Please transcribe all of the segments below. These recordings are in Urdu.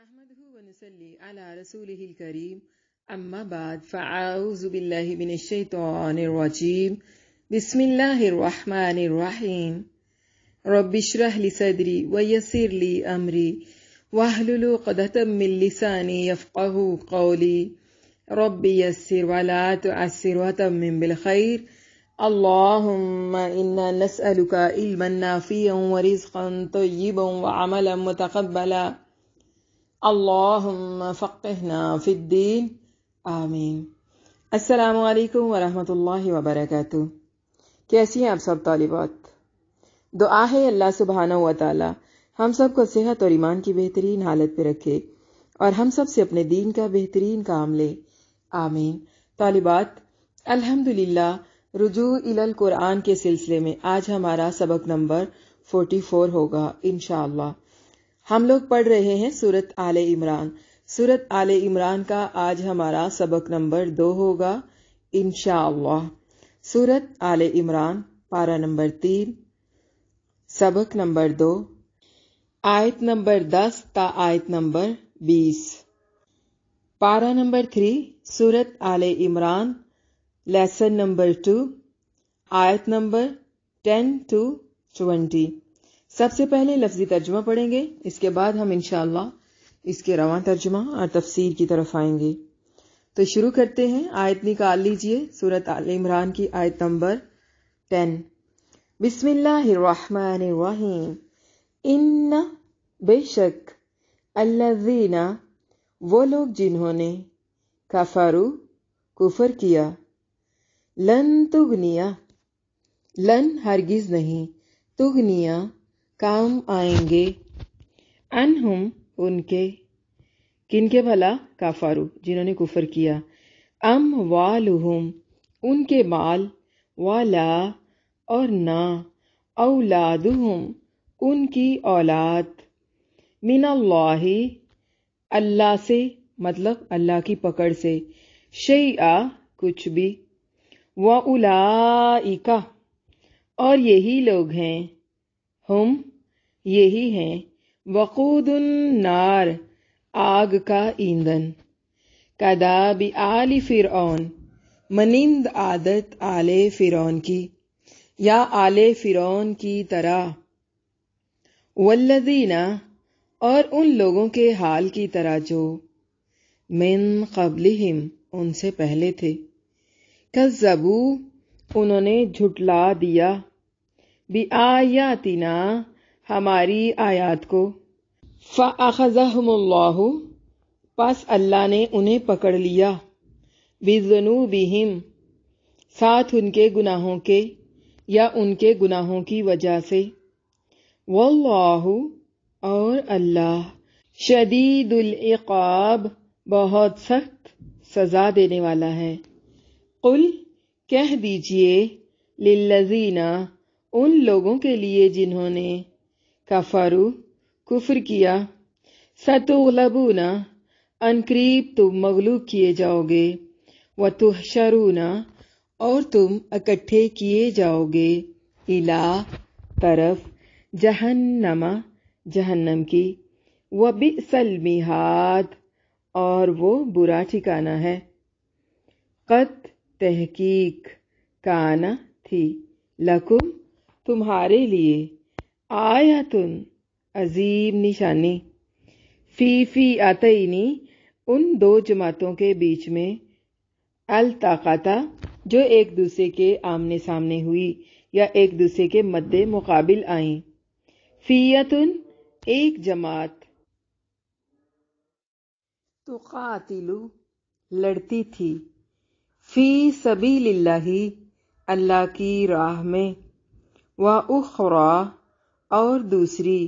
نحمده ونصلي على رسوله الكريم أما بعد فأعوذ بالله من الشيطان الرجيم بسم الله الرحمن الرحيم رب اشرح لي صدري ويسر لي أمري واحلل عقدة من لساني يفقهوا قولي رب يسر ولا تعسر وتمم بالخير اللهم إنا نسألك علما نافعا ورزقا طيبا وعملا متقبلا اللهم فقهنا فی الدین آمین۔ السلام علیکم ورحمۃ اللہ وبرکاتہ۔ کیسی ہیں آپ سب طالبات؟ دعا ہے اللہ سبحانہ و تعالی ہم سب کو صحت اور ایمان کی بہترین حالت پہ رکھے اور ہم سب سے اپنے دین کا بہترین کام لے، آمین۔ طالبات، الحمدللہ رجوع الی القرآن کے سلسلے میں آج ہمارا سبق نمبر 44 ہوگا انشاءاللہ۔ ہم لوگ پڑھ رہے ہیں سورۃ آل عمران۔ سورۃ آل عمران کا آج ہمارا سبق نمبر 2 ہوگا انشاءاللہ۔ سورۃ آل عمران پارہ نمبر 3 سبق نمبر 2 آیت نمبر 10 تا آیت نمبر 20۔ پارہ نمبر 3 سورۃ آل عمران لیسن نمبر 2 آیت نمبر 10 to 20۔ سب سے پہلے لفظی ترجمہ پڑھیں گے، اس کے بعد ہم انشاءاللہ اس کے رواں ترجمہ اور تفسیر کی طرف آئیں گے۔ تو شروع کرتے ہیں، آیت نکال لیجئے، سورۃ آل عمران کی آیت نمبر 10۔ بسم اللہ الرحمن الرحیم۔ ان بے شک الذین وہ لوگ جنہوں نے کفروا کفر کیا، لن تغنیا لن ہرگز نہیں، تغنیا کام آئیں گے، انہم ان کے، کن کے بھلا؟ کفروا جنہوں نے کفر کیا، اموالہم ان کے مال، ولا اور نہ، اولادہم ان کی اولاد، من اللہ اللہ سے مطلب اللہ کی پکڑ سے، شیئا کچھ بھی، وَأُولَئِکَ اور یہی لوگ ہیں، ہم یہی ہیں، وقود النار آگ کا ایندھن، کداب آل فرعون مانند عادت آل فرعون کی یا آل فرعون کی طرح، والذین اور ان لوگوں کے حال کی طرح جو من قبلہم ان سے پہلے تھے، کذبوا انہوں نے جھٹلا دیا، بآیاتنا ہماری آیات کو، فأخذہم اللہ پس اللہ نے انہیں پکڑ لیا، بذنوبہم ساتھ ان کے گناہوں کے یا ان کے گناہوں کی وجہ سے، واللہ اور اللہ شدید العقاب بہت سخت سزا دینے والا ہے۔ قل کہہ دیجئے، للذین ان لوگوں کے لیے جنہوں نے کفروا کفر کیا، ستغلبون عنقریب تم مغلوب کیے جاؤ گے، وتحشرون اور تم اکٹھے کیے جاؤ گے، الی طرف، جہنم جہنم کی، وبئس المہاد اور وہ برا ٹھکانہ ہے، قد تحقیق کانا تھی، لکم تمہارے لیے، آیتن عظیم نشانی، فی فئتین ان دو جماعتوں کے بیچ میں، التقطا جو ایک دوسرے کے آمنے سامنے ہوئی یا ایک دوسرے کے مد مقابل آئیں، فئتن ایک جماعت، تقاتل لڑتی تھی، فی سبیل اللہ اللہ کی راہ میں، وَأُخْرَى اور دوسری،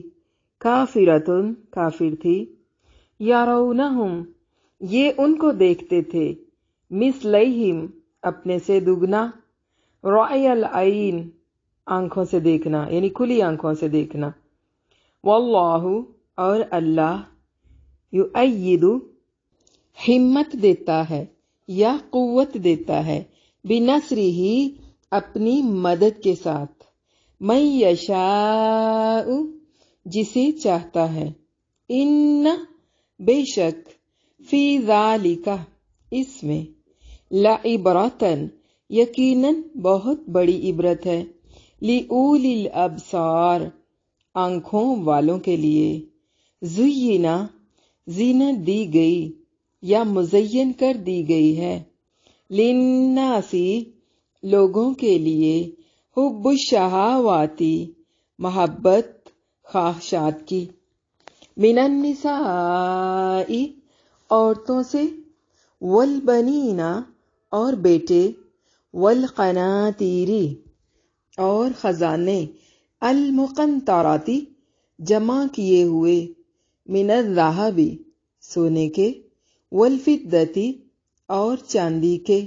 کافرۃن کافر تھی، یرونہم یہ ان کو دیکھتے تھے، مثلیہم اپنے سے دگنا، رأی العین آنکھوں سے دیکھنا یعنی کھلی آنکھوں سے دیکھنا، واللہ اور اللہ یؤید ہمت دیتا ہے یا قوت دیتا ہے، بنصرہ اپنی مدد کے ساتھ، من یشاء جسے چاہتا ہے، ان بے شک فی ذالکہ اس میں لعبرتن یقیناً بہت بڑی عبرت ہے لِأُولِي الْأَبْصَارِ آنکھوں والوں کے لیے زُیِّنَ زینت دی گئی یا مزین کر دی گئی ہے لِلنَّاسِ لوگوں کے لیے حب الشہواتی محبت خواہشات کی من النساء عورتوں سے والبنین اور بیٹے والقناطیر اور خزانے المقنطراتی جمع کیے ہوئے من الذهب سونے کے والفضة اور چاندی کے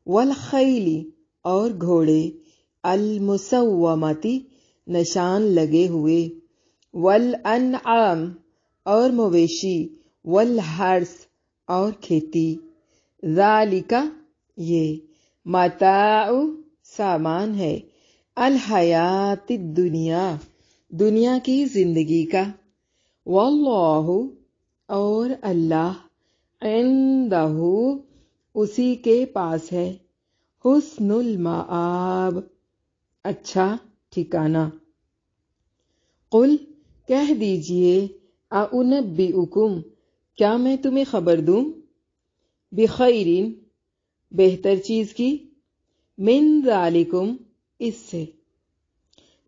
والخیل اور گھوڑے المسومتی نشان لگے ہوئے والانعام اور مویشی والحرث اور کھیتی ذالک یہ متاع سامان ہے الحیات الدنیا دنیا کی زندگی کا واللہ اور اللہ عندہ اسی کے پاس ہے حسن المآب اچھا ٹھکانہ قل کہہ دیجئے اعنبئکم کیا میں تمہیں خبر دوں بخیرین بہتر چیز کی من ذالکم اس سے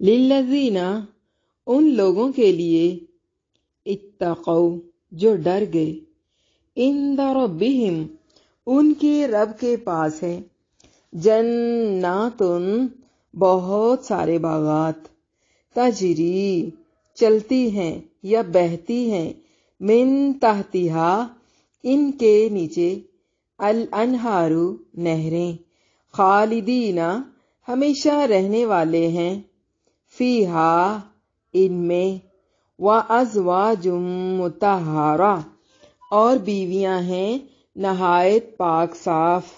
للذین ان لوگوں کے لیے اتقوا جو ڈر گئے عند ربہم ان کے رب کے پاس ہے جنات بہت سارے باغات تجری چلتی ہیں یا بہتی ہیں من تحتہا ان کے نیچے الانہار نہریں خالدین ہمیشہ رہنے والے ہیں فیہا ان میں وازواج مطہرہ اور بیویاں ہیں نہایت پاک صاف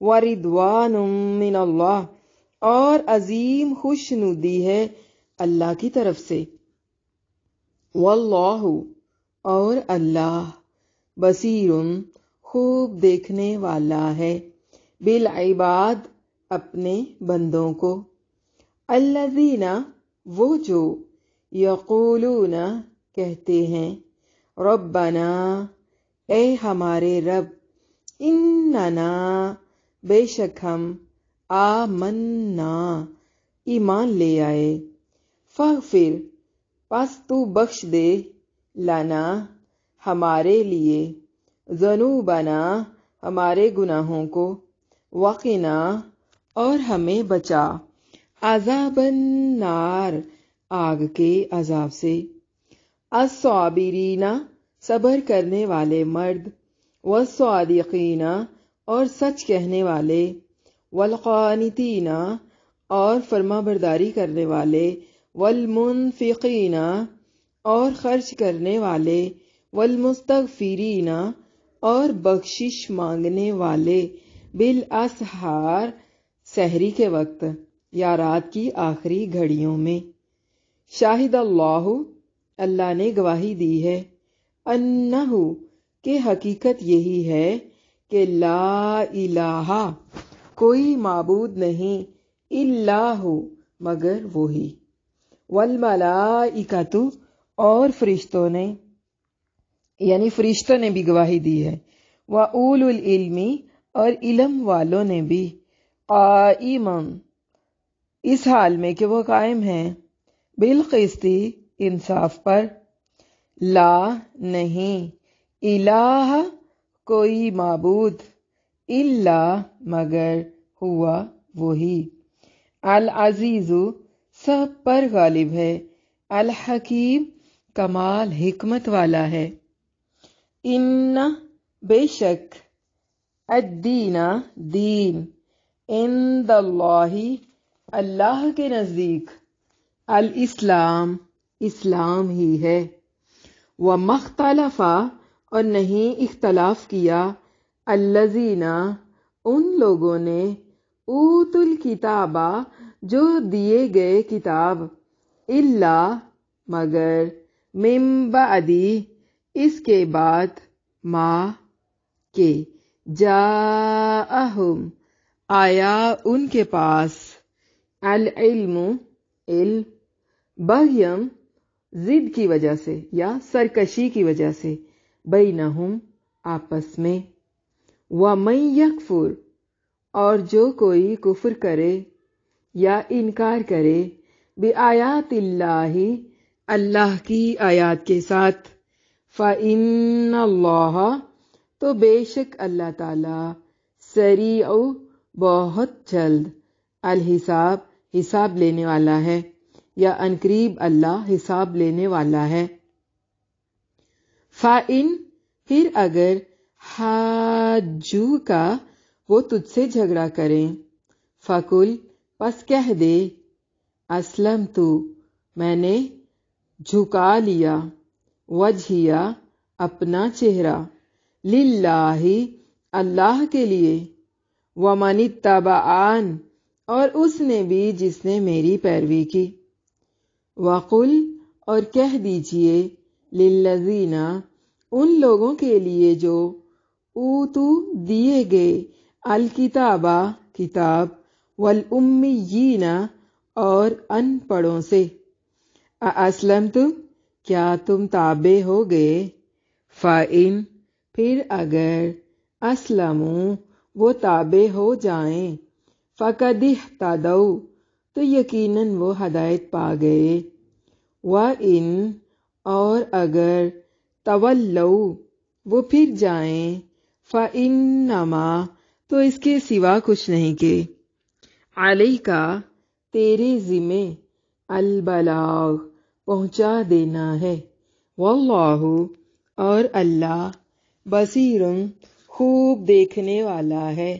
ورضوان من اللہ اور عظیم خوشنودی ہے اللہ کی طرف سے واللہ اور اللہ بصیر خوب دیکھنے والا ہے بالعباد اپنے بندوں کو الذین وہ جو یقولون کہتے ہیں ربنا اے ہمارے رب اننا بے شک ہم آمنا ایمان لے آئے فاغفر پس تو بخش دے لنا ہمارے لیے ذنوبنا ہمارے گناہوں کو وقنا اور ہمیں بچا عذاب النار آگ کے عذاب سے الصابرین صبر کرنے والے مرد والصادقین اور سچ کہنے والے والقانتین اور فرما برداری کرنے والے والمنفقین اور خرچ کرنے والے والمستغفرین اور بخشش مانگنے والے بالاسحار سحری کے وقت یا رات کی آخری گھڑیوں میں شاہد اللہ اللہ نے گواہی دی ہے انہ کہ حقیقت یہی ہے کہ لا الہ کوئی معبود نہیں الا ہو مگر وہی والملائکۃ اور فرشتوں نے یعنی فرشتوں نے بھی گواہی دی ہے وَأُولُو الْعِلْمِ اور علم والوں نے بھی قائما اس حال میں کہ وہ قائم ہیں بالقسط انصاف پر لا نہیں الہ کوئی معبود الا مگر ہوا وہی العزیز سب پر غالب ہے الحکیم کمال حکمت والا ہے ان بے شک الدین دین عند اللہ اللہ کے نزدیک الاسلام اسلام ہی ہے وَمَا اخْتَلَفَ اور نہیں اختلاف کیا الذین ان لوگوں نے اوت الکتاب جو دیے گئے کتاب الا مگر من بعد اس کے بعد ما کے جاءہم آیا ان کے پاس العلم علم بغیم ضد کی وجہ سے یا سرکشی کی وجہ سے بینہم آپس میں ومن یکفر اور جو کوئی کفر کرے یا انکار کرے بآیات اللہ اللہ کی آیات کے ساتھ فإن اللہ تو بے شک اللہ تعالی سریع بہت جلد الحساب حساب لینے والا ہے یا عنقریب اللہ حساب لینے والا ہے۔ فَإِن پھر اگر حاجو کا وہ تجھ سے جھگڑا کریں فَقُل پس کہہ دے اسلمت میں نے جھکا لیا وجہیا اپنا چہرہ للہ اللہ کے لیے ومن اتبعان اور اس نے بھی جس نے میری پیروی کی وقل اور کہہ دیجئے للذین ان لوگوں کے لیے جو اوتو دیے گئے الکتابہ کتاب والامیین اور ان پڑھوں سے اسلمتم کیا تم تابع ہو گئے فَإِن پھر اگر اسلموا وہ تابع ہو جائیں فَقَدِ اهْتَدَوْا تو یقیناً وہ ہدایت پا گئے وَإِن اور اگر تولوا وہ پھر جائیں فَإِنَّمَا تو اس کے سوا کچھ نہیں کہ علیکا تیرے ذمے البلاغ پہنچا دینا ہے واللہ اور اللہ بصیر خوب دیکھنے والا ہے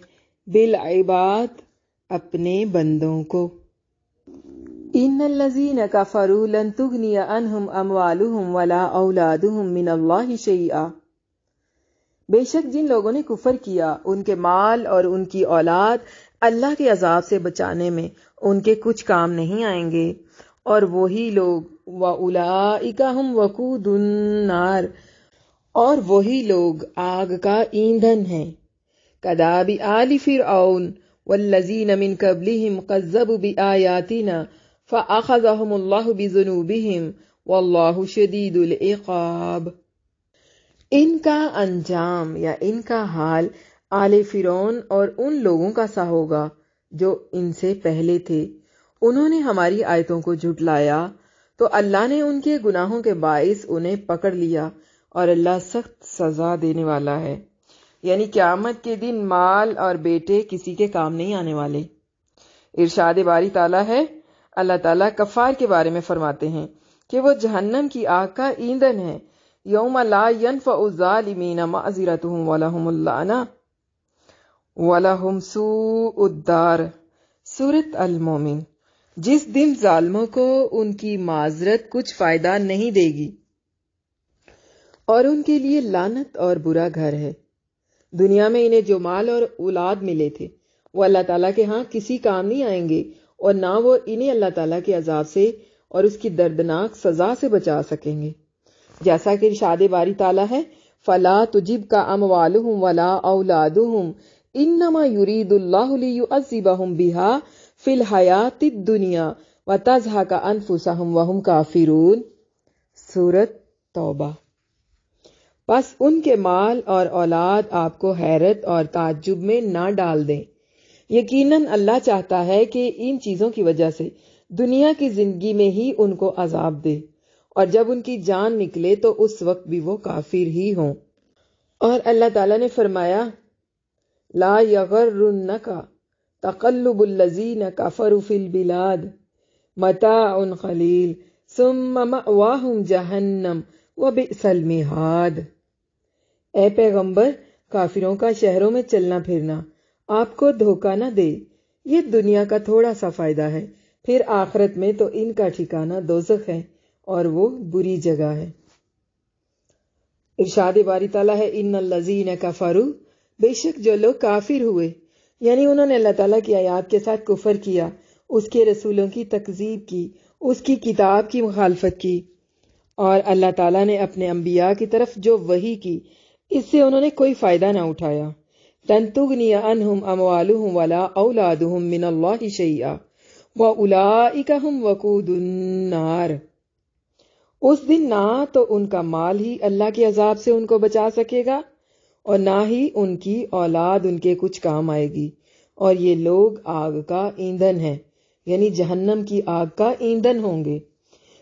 بالعباد اپنے بندوں کو۔ ان الذین کفروا لن تغنی عنہم اموالہم ولا اولادہم من اللہ شیئا بے شک جن لوگوں نے کفر کیا ان کے مال اور ان کی اولاد اللہ کے عذاب سے بچانے میں ان کے کچھ کام نہیں آئیں گے اور وہی لوگ وَأُولَئِكَ هُمْ وَقُودُ النَّارِ اور وہی لوگ آگ کا ایندھن ہیں كَدَابِ آلِ فِرْعَوْنَ وَالَّذِينَ مِن قَبْلِهِمْ كَذَّبُوا بِآيَاتِنَا فَأَخَذَهُمُ اللَّهُ بِذُنُوبِهِمْ وَاللَّهُ شَدِيدُ الْعِقَابِ ان کا انجام یا ان کا حال آل فرعون اور ان لوگوں کا سا ہوگا جو ان سے پہلے تھے انہوں نے ہماری آیتوں کو جھٹلایا تو اللہ نے ان کے گناہوں کے باعث انہیں پکڑ لیا اور اللہ سخت سزا دینے والا ہے یعنی قیامت کے دن مال اور بیٹے کسی کے کام نہیں آنے والے۔ ارشاد باری تعالیٰ ہے اللہ تعالیٰ کفار کے بارے میں فرماتے ہیں کہ وہ جہنم کی آگ کا ایندھن ہے یوم لا ينفع الظالمین معذرتهم ولہم اللعنہ ولہم سوء الدار سورۃ المومن جس دن ظالموں کو ان کی معذرت کچھ فائدہ نہیں دے گی اور ان کے لیے لعنت اور برا گھر ہے۔ دنیا میں انہیں جو مال اور اولاد ملے تھے وہ اللہ تعالیٰ کے ہاں کسی کام نہیں آئیں گے اور نہ وہ انہیں اللہ تعالیٰ کے عذاب سے اور اس کی دردناک سزا سے بچا سکیں گے، جیسا کہ ارشاد باری تعالیٰ ہے فَلَا تُجِبْكَ أَمْوَالُهُمْ وَلَا أَوْلَادُهُمْ إِنَّمَا يُرِيدُ اللَّهُ لِيُعَذِّبَهُمْ بِهَا فِي الْحَيَاةِ الدُّنْيَا وَتَزْهَقَ أَنفُسُهُمْ وَهُمْ كَافِرُونَ سورۃ توبہ۔ بس ان کے مال اور اولاد آپ کو حیرت اور تعجب میں نہ ڈال دیں، یقیناً اللہ چاہتا ہے کہ ان چیزوں کی وجہ سے دنیا کی زندگی میں ہی ان کو عذاب دے اور جب ان کی جان نکلے تو اس وقت بھی وہ کافر ہی ہوں۔ اور اللہ تعالیٰ نے فرمایا لا یغرنک تقلب الذین کفروا فی البلاد متاع قلیل ثم مأواہم جہنم وبئس المہاد۔ اے پیغمبر کافروں کا شہروں میں چلنا پھرنا آپ کو دھوکہ نہ دے، یہ دنیا کا تھوڑا سا فائدہ ہے، پھر آخرت میں تو ان کا ٹھکانہ دوزخ ہے اور وہ بری جگہ ہے۔ ارشاد باری تعالیٰ ہے ان الذین کفروا بے شک جو لوگ کافر ہوئے یعنی انہوں نے اللہ تعالیٰ کی آیات کے ساتھ کفر کیا، اس کے رسولوں کی تکذیب کی، اس کی کتاب کی مخالفت کی اور اللہ تعالیٰ نے اپنے انبیاء کی طرف جو وحی کی اس سے انہوں نے کوئی فائدہ نہ اٹھایا. لن تغنی عنہم اموالہم ولا اولادہم من اللہ شیئا واولئک ہم وقود النار. اس دن نہ تو ان کا مال ہی اللہ کے عذاب سے ان کو بچا سکے گا اور نہ ہی ان کی اولاد ان کے کچھ کام آئے گی، اور یہ لوگ آگ کا ایندھن ہے، یعنی جہنم کی آگ کا ایندھن ہوں گے.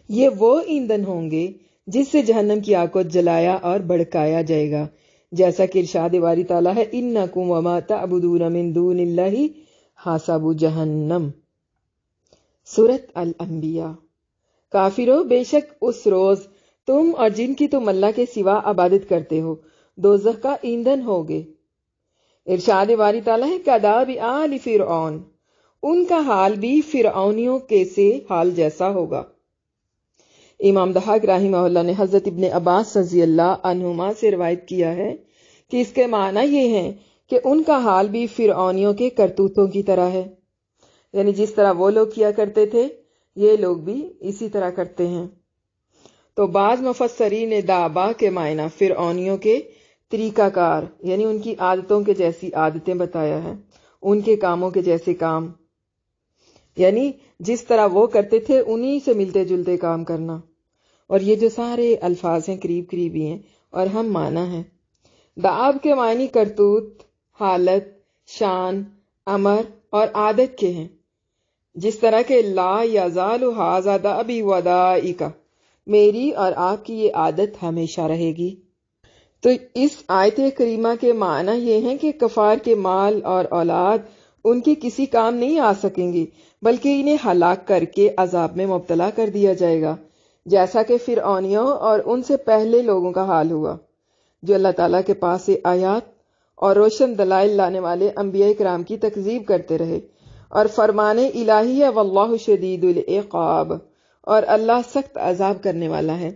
یہ وہ ایندھن ہوں گے جس سے جہنم کی آگ کو جلایا اور بھڑکایا جائے گا، جیسا کہ ارشاد باری تعالیٰ ہے انکم وما تعبدون من دون اللہ حسب جہنم. سورۃ الانبیاء. کافرو، بے شک اس روز تم اور جن کی تم اللہ کے سوا عبادت کرتے ہو دوزخ کا ایندھن ہوگے. ارشاد باری تعالیٰ ہے کداب آل فرعون، ان کا حال بھی فرعونیوں کے سے حال جیسا ہوگا. امام ضحاک رحمہ اللہ نے حضرت ابن عباس رضی اللہ عنہما سے روایت کیا ہے کہ اس کے معنی یہ ہیں کہ ان کا حال بھی فرعونیوں کے کرتوتوں کی طرح ہے، یعنی جس طرح وہ لوگ کیا کرتے تھے یہ لوگ بھی اسی طرح کرتے ہیں. تو بعض مفسرین نے دابا کے معنی فرعونیوں کے طریقہ کار یعنی ان کی عادتوں کے جیسی عادتیں بتایا ہے، ان کے کاموں کے جیسے کام، یعنی جس طرح وہ کرتے تھے انہی سے ملتے جلتے کام کرنا. اور یہ جو سارے الفاظ ہیں قریب قریبی ہیں اور ہم معنی ہیں. دعاب کے معنی کرتوت، حالت، شان، امر اور عادت کے ہیں، جس طرح کہ لا یزال ھذا دأبی ودائک، میری اور آپ کی یہ عادت ہمیشہ رہے گی. تو اس آیت کریمہ کے معنی یہ ہیں کہ کفار کے مال اور اولاد ان کے کسی کام نہیں آ سکیں گی، بلکہ انہیں ہلاک کر کے عذاب میں مبتلا کر دیا جائے گا، جیسا کہ فرعونیوں اور ان سے پہلے لوگوں کا حال ہوا جو اللہ تعالیٰ کے پاس سے آیات اور روشن دلائل لانے والے انبیاء کرام کی تکذیب کرتے رہے. اور فرمان الہی ہے واللہ شدید العقاب، اور اللہ سخت عذاب کرنے والا ہے،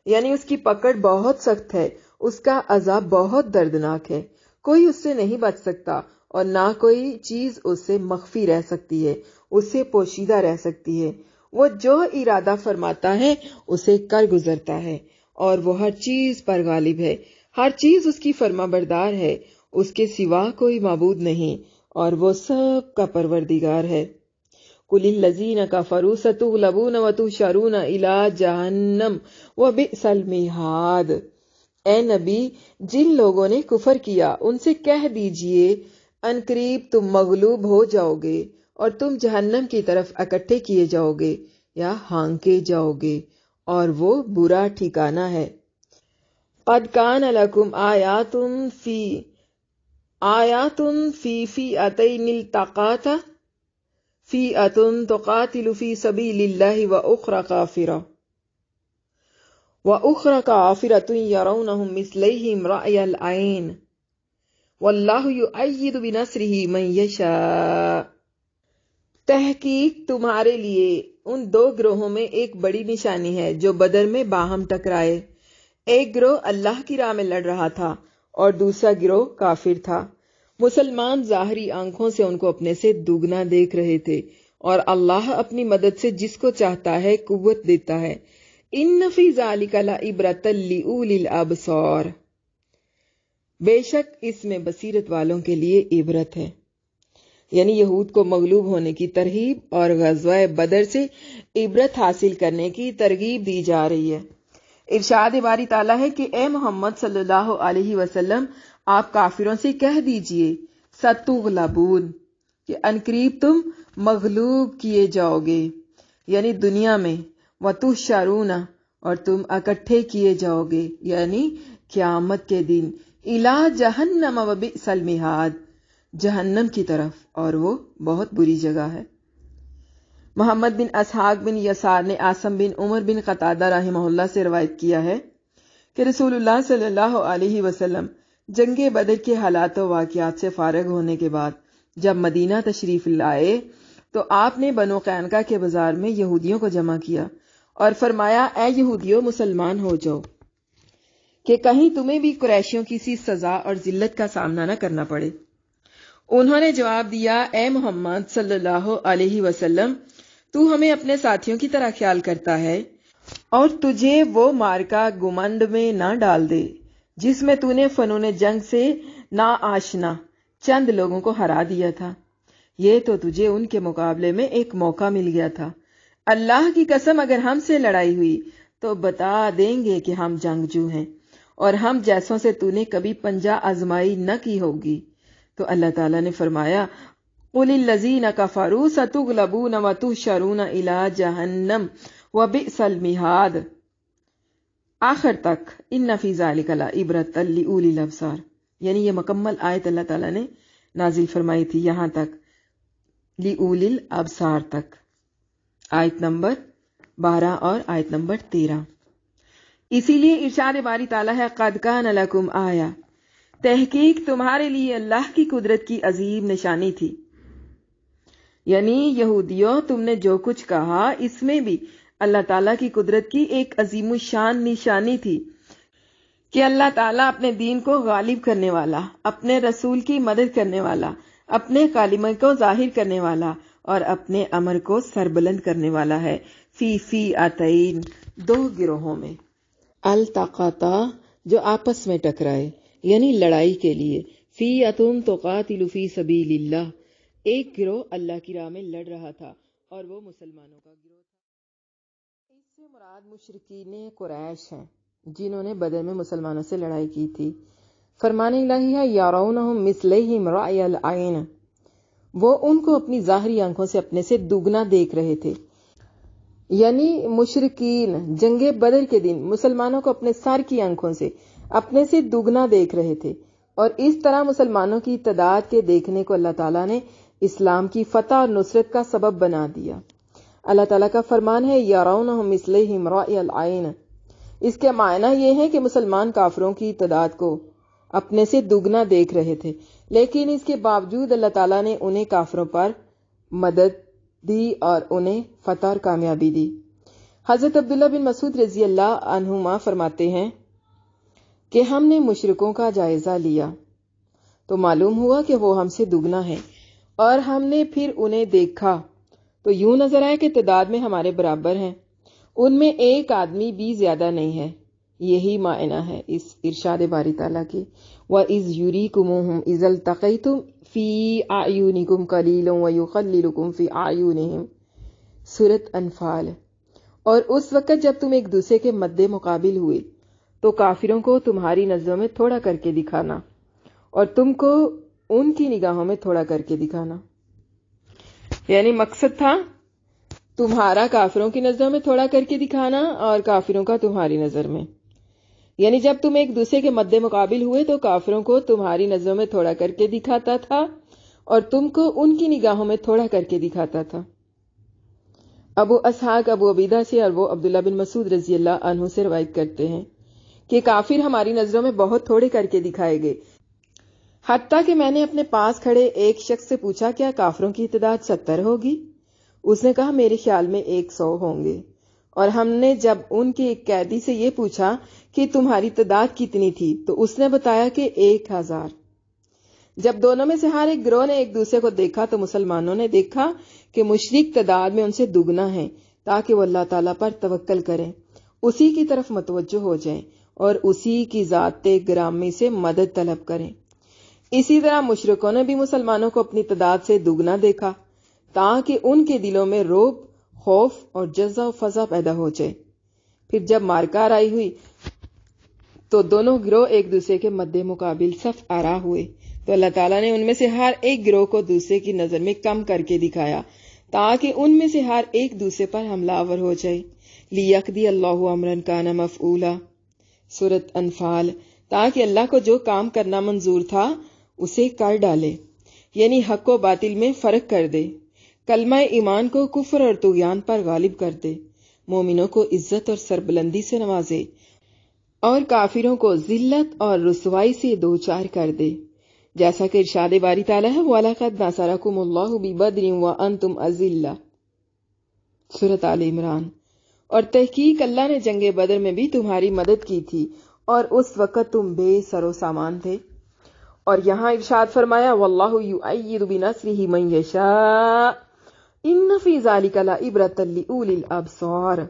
یعنی اس کی پکڑ بہت سخت ہے، اس کا عذاب بہت دردناک ہے. کوئی اس سے نہیں بچ سکتا اور نہ کوئی چیز اس سے مخفی رہ سکتی ہے، اس سے پوشیدہ رہ سکتی ہے. وہ جو ارادہ فرماتا ہے اسے کر گزرتا ہے، اور وہ ہر چیز پر غالب ہے، ہر چیز اس کی فرما بردار ہے، اس کے سوا کوئی معبود نہیں، اور وہ سب کا پروردگار ہے. قُلِ الَّذِينَ كَفَرُوا سَتُغْلَبُونَ وَتُحْشَرُونَ إِلَىٰ جَهَنَّمَ وَبِئْسَ الْمِہَادُ. اے نبی، جن لوگوں نے کفر کیا ان سے کہہ دیجئے ان قریب تم مغلوب ہو جاؤ گے اور تم جہنم کی طرف اکٹھے کیے جاؤ گے یا ہانکے جاؤ گے، اور وہ برا ٹھکانہ ہے. قَدْ كَانَ لَكُمْ آیاتٌ فِی فِئَتَیْنِ الْتَقَاتَا فِئَةٌ تُقَاتِلُ فِی سَبِیلِ اللَّهِ وَأُخْرَى كَافِرَةٌ يَرَوْنَهُم مِثْلَیہم رَأْیَ الْعَیْنِ وَاللَّهُ یُؤَیِّدُ بِنَصْرِہ مَن یشاء. تحقیق تمہارے لیے ان دو گروہوں میں ایک بڑی نشانی ہے جو بدر میں باہم ٹکرائے. ایک گروہ اللہ کی راہ میں لڑ رہا تھا اور دوسرا گروہ کافر تھا. مسلمان ظاہری آنکھوں سے ان کو اپنے سے دوگنا دیکھ رہے تھے، اور اللہ اپنی مدد سے جس کو چاہتا ہے قوت دیتا ہے. ان فی ذالک لعبرۃ لأولی الابصار، بے شک اس میں بصیرت والوں کے لیے عبرت ہے. یعنی یہود کو مغلوب ہونے کی ترغیب اور غزوہ بدر سے عبرت حاصل کرنے کی ترغیب دی جا رہی ہے. ارشاد باری تعالیٰ ہے کہ اے محمد صلی اللہ علیہ وسلم، آپ کافروں سے کہہ دیجئے ستغلبون، کہ انقریب تم مغلوب کیے جاؤ گے، یعنی دنیا میں، وتحشرون، اور تم اکٹھے کیے جاؤ گے یعنی قیامت کے دن، الی جہنم وبئس المہاد، جہنم کی طرف، اور وہ بہت بری جگہ ہے. محمد بن اسحاق بن یسار نے عاصم بن عمر بن قتادہ رحمہ اللہ سے روایت کیا ہے کہ رسول اللہ صلی اللہ علیہ وسلم جنگ بدر کے حالات و واقعات سے فارغ ہونے کے بعد جب مدینہ تشریف لائے تو آپ نے بنو قینقاع کے بازار میں یہودیوں کو جمع کیا اور فرمایا، اے یہودیوں، مسلمان ہو جاؤ کہ کہیں تمہیں بھی قریشیوں کی سی سزا اور ذلت کا سامنا نہ کرنا پڑے. انہوں نے جواب دیا، اے محمد صلی اللہ علیہ وسلم، تو ہمیں اپنے ساتھیوں کی طرح خیال کرتا ہے اور تجھے وہ مارکا گمنڈ میں نہ ڈال دے جس میں تو نے فنون جنگ سے نا آشنا چند لوگوں کو ہرا دیا تھا، یہ تو تجھے ان کے مقابلے میں ایک موقع مل گیا تھا۔ اللہ کی قسم اگر ہم سے لڑائی ہوئی تو بتا دیں گے کہ ہم جنگجو ہیں اور ہم جیسوں سے تو نے کبھی پنجہ آزمائی نہ کی ہوگی۔ تو اللہ تعالیٰ نے فرمایا قُلِ الَّذِينَ كَفَرُوا سَتُغْلَبُونَ وَتُحْشَرُونَ إِلَىٰ جَهَنَّمَ وَبِئْسَ الْمِہَادُ آخر تک ان فی ذلک لعبرۃ لأولی الابصار، یعنی یہ مکمل آیت اللہ تعالیٰ نے نازل فرمائی تھی یہاں تک لأولی الابصار تک، آیت نمبر 12 اور آیت نمبر 13۔ اسی لیے ارشاد باری تعالیٰ ہے قد کان لکم آیہ، تحقیق تمہارے لیے اللہ کی قدرت کی عظیم نشانی تھی، یعنی یہودیوں تم نے جو کچھ کہا اس میں بھی اللہ تعالیٰ کی قدرت کی ایک عظیم الشان نشانی تھی کہ اللہ تعالیٰ اپنے دین کو غالب کرنے والا، اپنے رسول کی مدد کرنے والا، اپنے کلمہ کو ظاہر کرنے والا اور اپنے امر کو سربلند کرنے والا ہے، فی آتین دو گروہوں میں، التقطا جو آپس میں ٹکرائے یعنی لڑائی کے لیے، فی اتن تقاتل فی سبیل اللہ ایک گروہ اللہ کی راہ میں لڑ رہا تھا اور وہ مسلمانوں کا گروہ تھا۔ اس سے مراد مشرکین قریش ہیں جنہوں نے بدر میں مسلمانوں سے لڑائی کی تھی۔ فرمان الہی ہے یرونہم مثلہم رأی العین، وہ ان کو اپنی ظاہری آنکھوں سے اپنے سے دگنا دیکھ رہے تھے، یعنی مشرکین جنگ بدر کے دن مسلمانوں کو اپنے سر کی آنکھوں سے اپنے سے دگنا دیکھ رہے تھے، اور اس طرح مسلمانوں کی تعداد کے دیکھنے کو اللہ تعالیٰ نے اسلام کی فتح اور نصرت کا سبب بنا دیا۔ اللہ تعالیٰ کا فرمان ہے یرونہم مثلہم رأی العین، اس کے معنی یہ ہے کہ مسلمان کافروں کی تعداد کو اپنے سے دگنا دیکھ رہے تھے، لیکن اس کے باوجود اللہ تعالیٰ نے انہیں کافروں پر مدد دی اور انہیں فتح اور کامیابی دی۔ حضرت عبداللہ بن مسعود رضی اللہ عنہما فرماتے ہیں کہ ہم نے مشرکوں کا جائزہ لیا تو معلوم ہوا کہ وہ ہم سے دگنا ہے، اور ہم نے پھر انہیں دیکھا تو یوں نظر آیا کہ تعداد میں ہمارے برابر ہیں، ان میں ایک آدمی بھی زیادہ نہیں ہے۔ یہی معنی ہے اس ارشاد باری تعالیٰ کی وَإِذْ يُرِيكُمُوهُمْ إِذَا الْتَقَيْتُمْ فِي أَعْيُنِكُمْ قَلِيلٌ وَيُقَلِّلُكُمْ فِي أَعْيُنِهِمْ، سورۃ انفال۔ اور اس وقت جب تم ایک دوسرے کے مد مقابل ہوئے تو کافروں کو تمہاری نظروں میں تھوڑا کر کے دکھانا اور تم کو ان کی نگاہوں میں تھوڑا کر کے دکھانا، یعنی مقصد تھا تمہارا کافروں کی نظروں میں تھوڑا کر کے دکھانا اور کافروں کا تمہاری نظر میں، یعنی جب تم ایک دوسرے کے مد مقابل ہوئے تو کافروں کو تمہاری نظروں میں تھوڑا کر کے دکھاتا تھا اور تم کو ان کی نگاہوں میں تھوڑا کر کے دکھاتا تھا۔ ابو اسحاق ابو عبیدہ سے اور وہ عبداللہ بن مسعود رضی اللہ عنہ سے روایت کرتے ہیں کہ کافر ہماری نظروں میں بہت تھوڑے کر کے دکھائے گئے، حتیٰ کہ میں نے اپنے پاس کھڑے ایک شخص سے پوچھا کیا کافروں کی تعداد 70 ہوگی؟ اس نے کہا میرے خیال میں 100 ہوں گے۔ اور ہم نے جب ان کے ایک قیدی سے یہ پوچھا کہ تمہاری تعداد کتنی تھی تو اس نے بتایا کہ 1000۔ جب دونوں میں سے ہر ایک گروہ نے ایک دوسرے کو دیکھا تو مسلمانوں نے دیکھا کہ مشرک تعداد میں ان سے دگنا ہے، تاکہ وہ اللہ تعالیٰ پر توکل کریں، اسی کی طرف متوجہ ہو جائیں اور اسی کی ذات گرامی سے مدد طلب کریں۔ اسی طرح مشرکوں نے بھی مسلمانوں کو اپنی تعداد سے دگنا دیکھا تاکہ ان کے دلوں میں رعب، خوف اور جزع و فزع پیدا ہو جائے۔ پھر جب مارکا آرائی ہوئی تو دونوں گروہ ایک دوسرے کے مد مقابل صف آرا ہوئے تو اللہ تعالیٰ نے ان میں سے ہر ایک گروہ کو دوسرے کی نظر میں کم کر کے دکھایا تاکہ ان میں سے ہر ایک دوسرے پر حملہ آور ہو جائے۔ لِيَقْضِيَ اللَّهُ أَمْرًا كَانَ مَفْعُولًا، سورۃ انفال، تاکہ اللہ کو جو کام کرنا منظور تھا اسے کر ڈالے، یعنی حق و باطل میں فرق کر دے، کلمہ ایمان کو کفر اور طغیان پر غالب کر دے، مومنوں کو عزت اور سربلندی سے نوازے اور کافروں کو ذلت اور رسوائی سے دوچار کر دے، جیسا کہ ارشاد باری تعالیٰ ہے وَلَقَدْ نَصَرَكُمُ اللَّهُ بِبَدْرٍ وَأَنْتُمْ أَذِلَّةٌ، سورۃ آل عمران۔ اور تحقیق اللہ نے جنگ بدر میں بھی تمہاری مدد کی تھی اور اس وقت تم بے سر و سامان تھے، اور یہاں ارشاد فرمایا وَاللَّهُ يُؤَيِّدُ بِنَصْرِهِ مَن يَشَاءُ إِنَّ فِي ذَلِكَ لَعِبْرَةً لِأُولِي الْأَبْصَارِ۔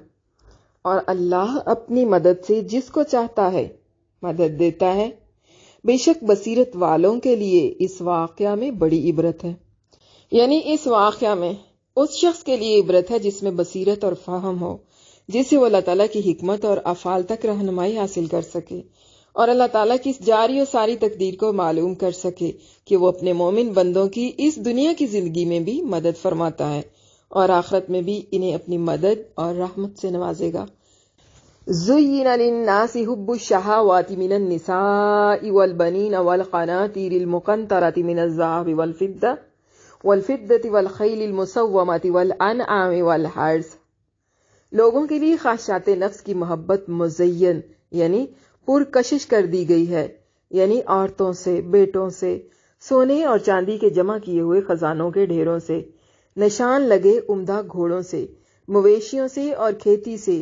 اور اللہ اپنی مدد سے جس کو چاہتا ہے مدد دیتا ہے۔ بے شک بصیرت والوں کے لیے اس واقعہ میں بڑی عبرت ہے، یعنی اس واقعہ میں اس شخص کے لیے عبرت ہے جس میں بصیرت اور فہم ہو، جس سے وہ اللہ تعالیٰ کی حکمت اور افعال تک رہنمائی حاصل کر سکے اور اللہ تعالیٰ کی اس جاری و ساری تقدیر کو معلوم کر سکے کہ وہ اپنے مومن بندوں کی اس دنیا کی زندگی میں بھی مدد فرماتا ہے اور آخرت میں بھی انہیں اپنی مدد اور رحمت سے نوازے گا۔ زُيِّنَ لِلنَّاسِ حُبُّ الشَّهَوَاتِ مِنَ النِّسَاءِ وَالْبَنِينَ وَالْقَنَاطِيرِ الْمُقَنطَرَةِ مِنَ الذَّهَبِ والفضة والخیل المسومة والانعام والحرث۔ لوگوں کے لیے خواہشات نفس کی محبت مزین یعنی پرکشش کر دی گئی ہے، یعنی عورتوں سے، بیٹوں سے، سونے اور چاندی کے جمع کیے ہوئے خزانوں کے ڈھیروں سے، نشان لگے عمدہ گھوڑوں سے، مویشیوں سے اور کھیتی سے۔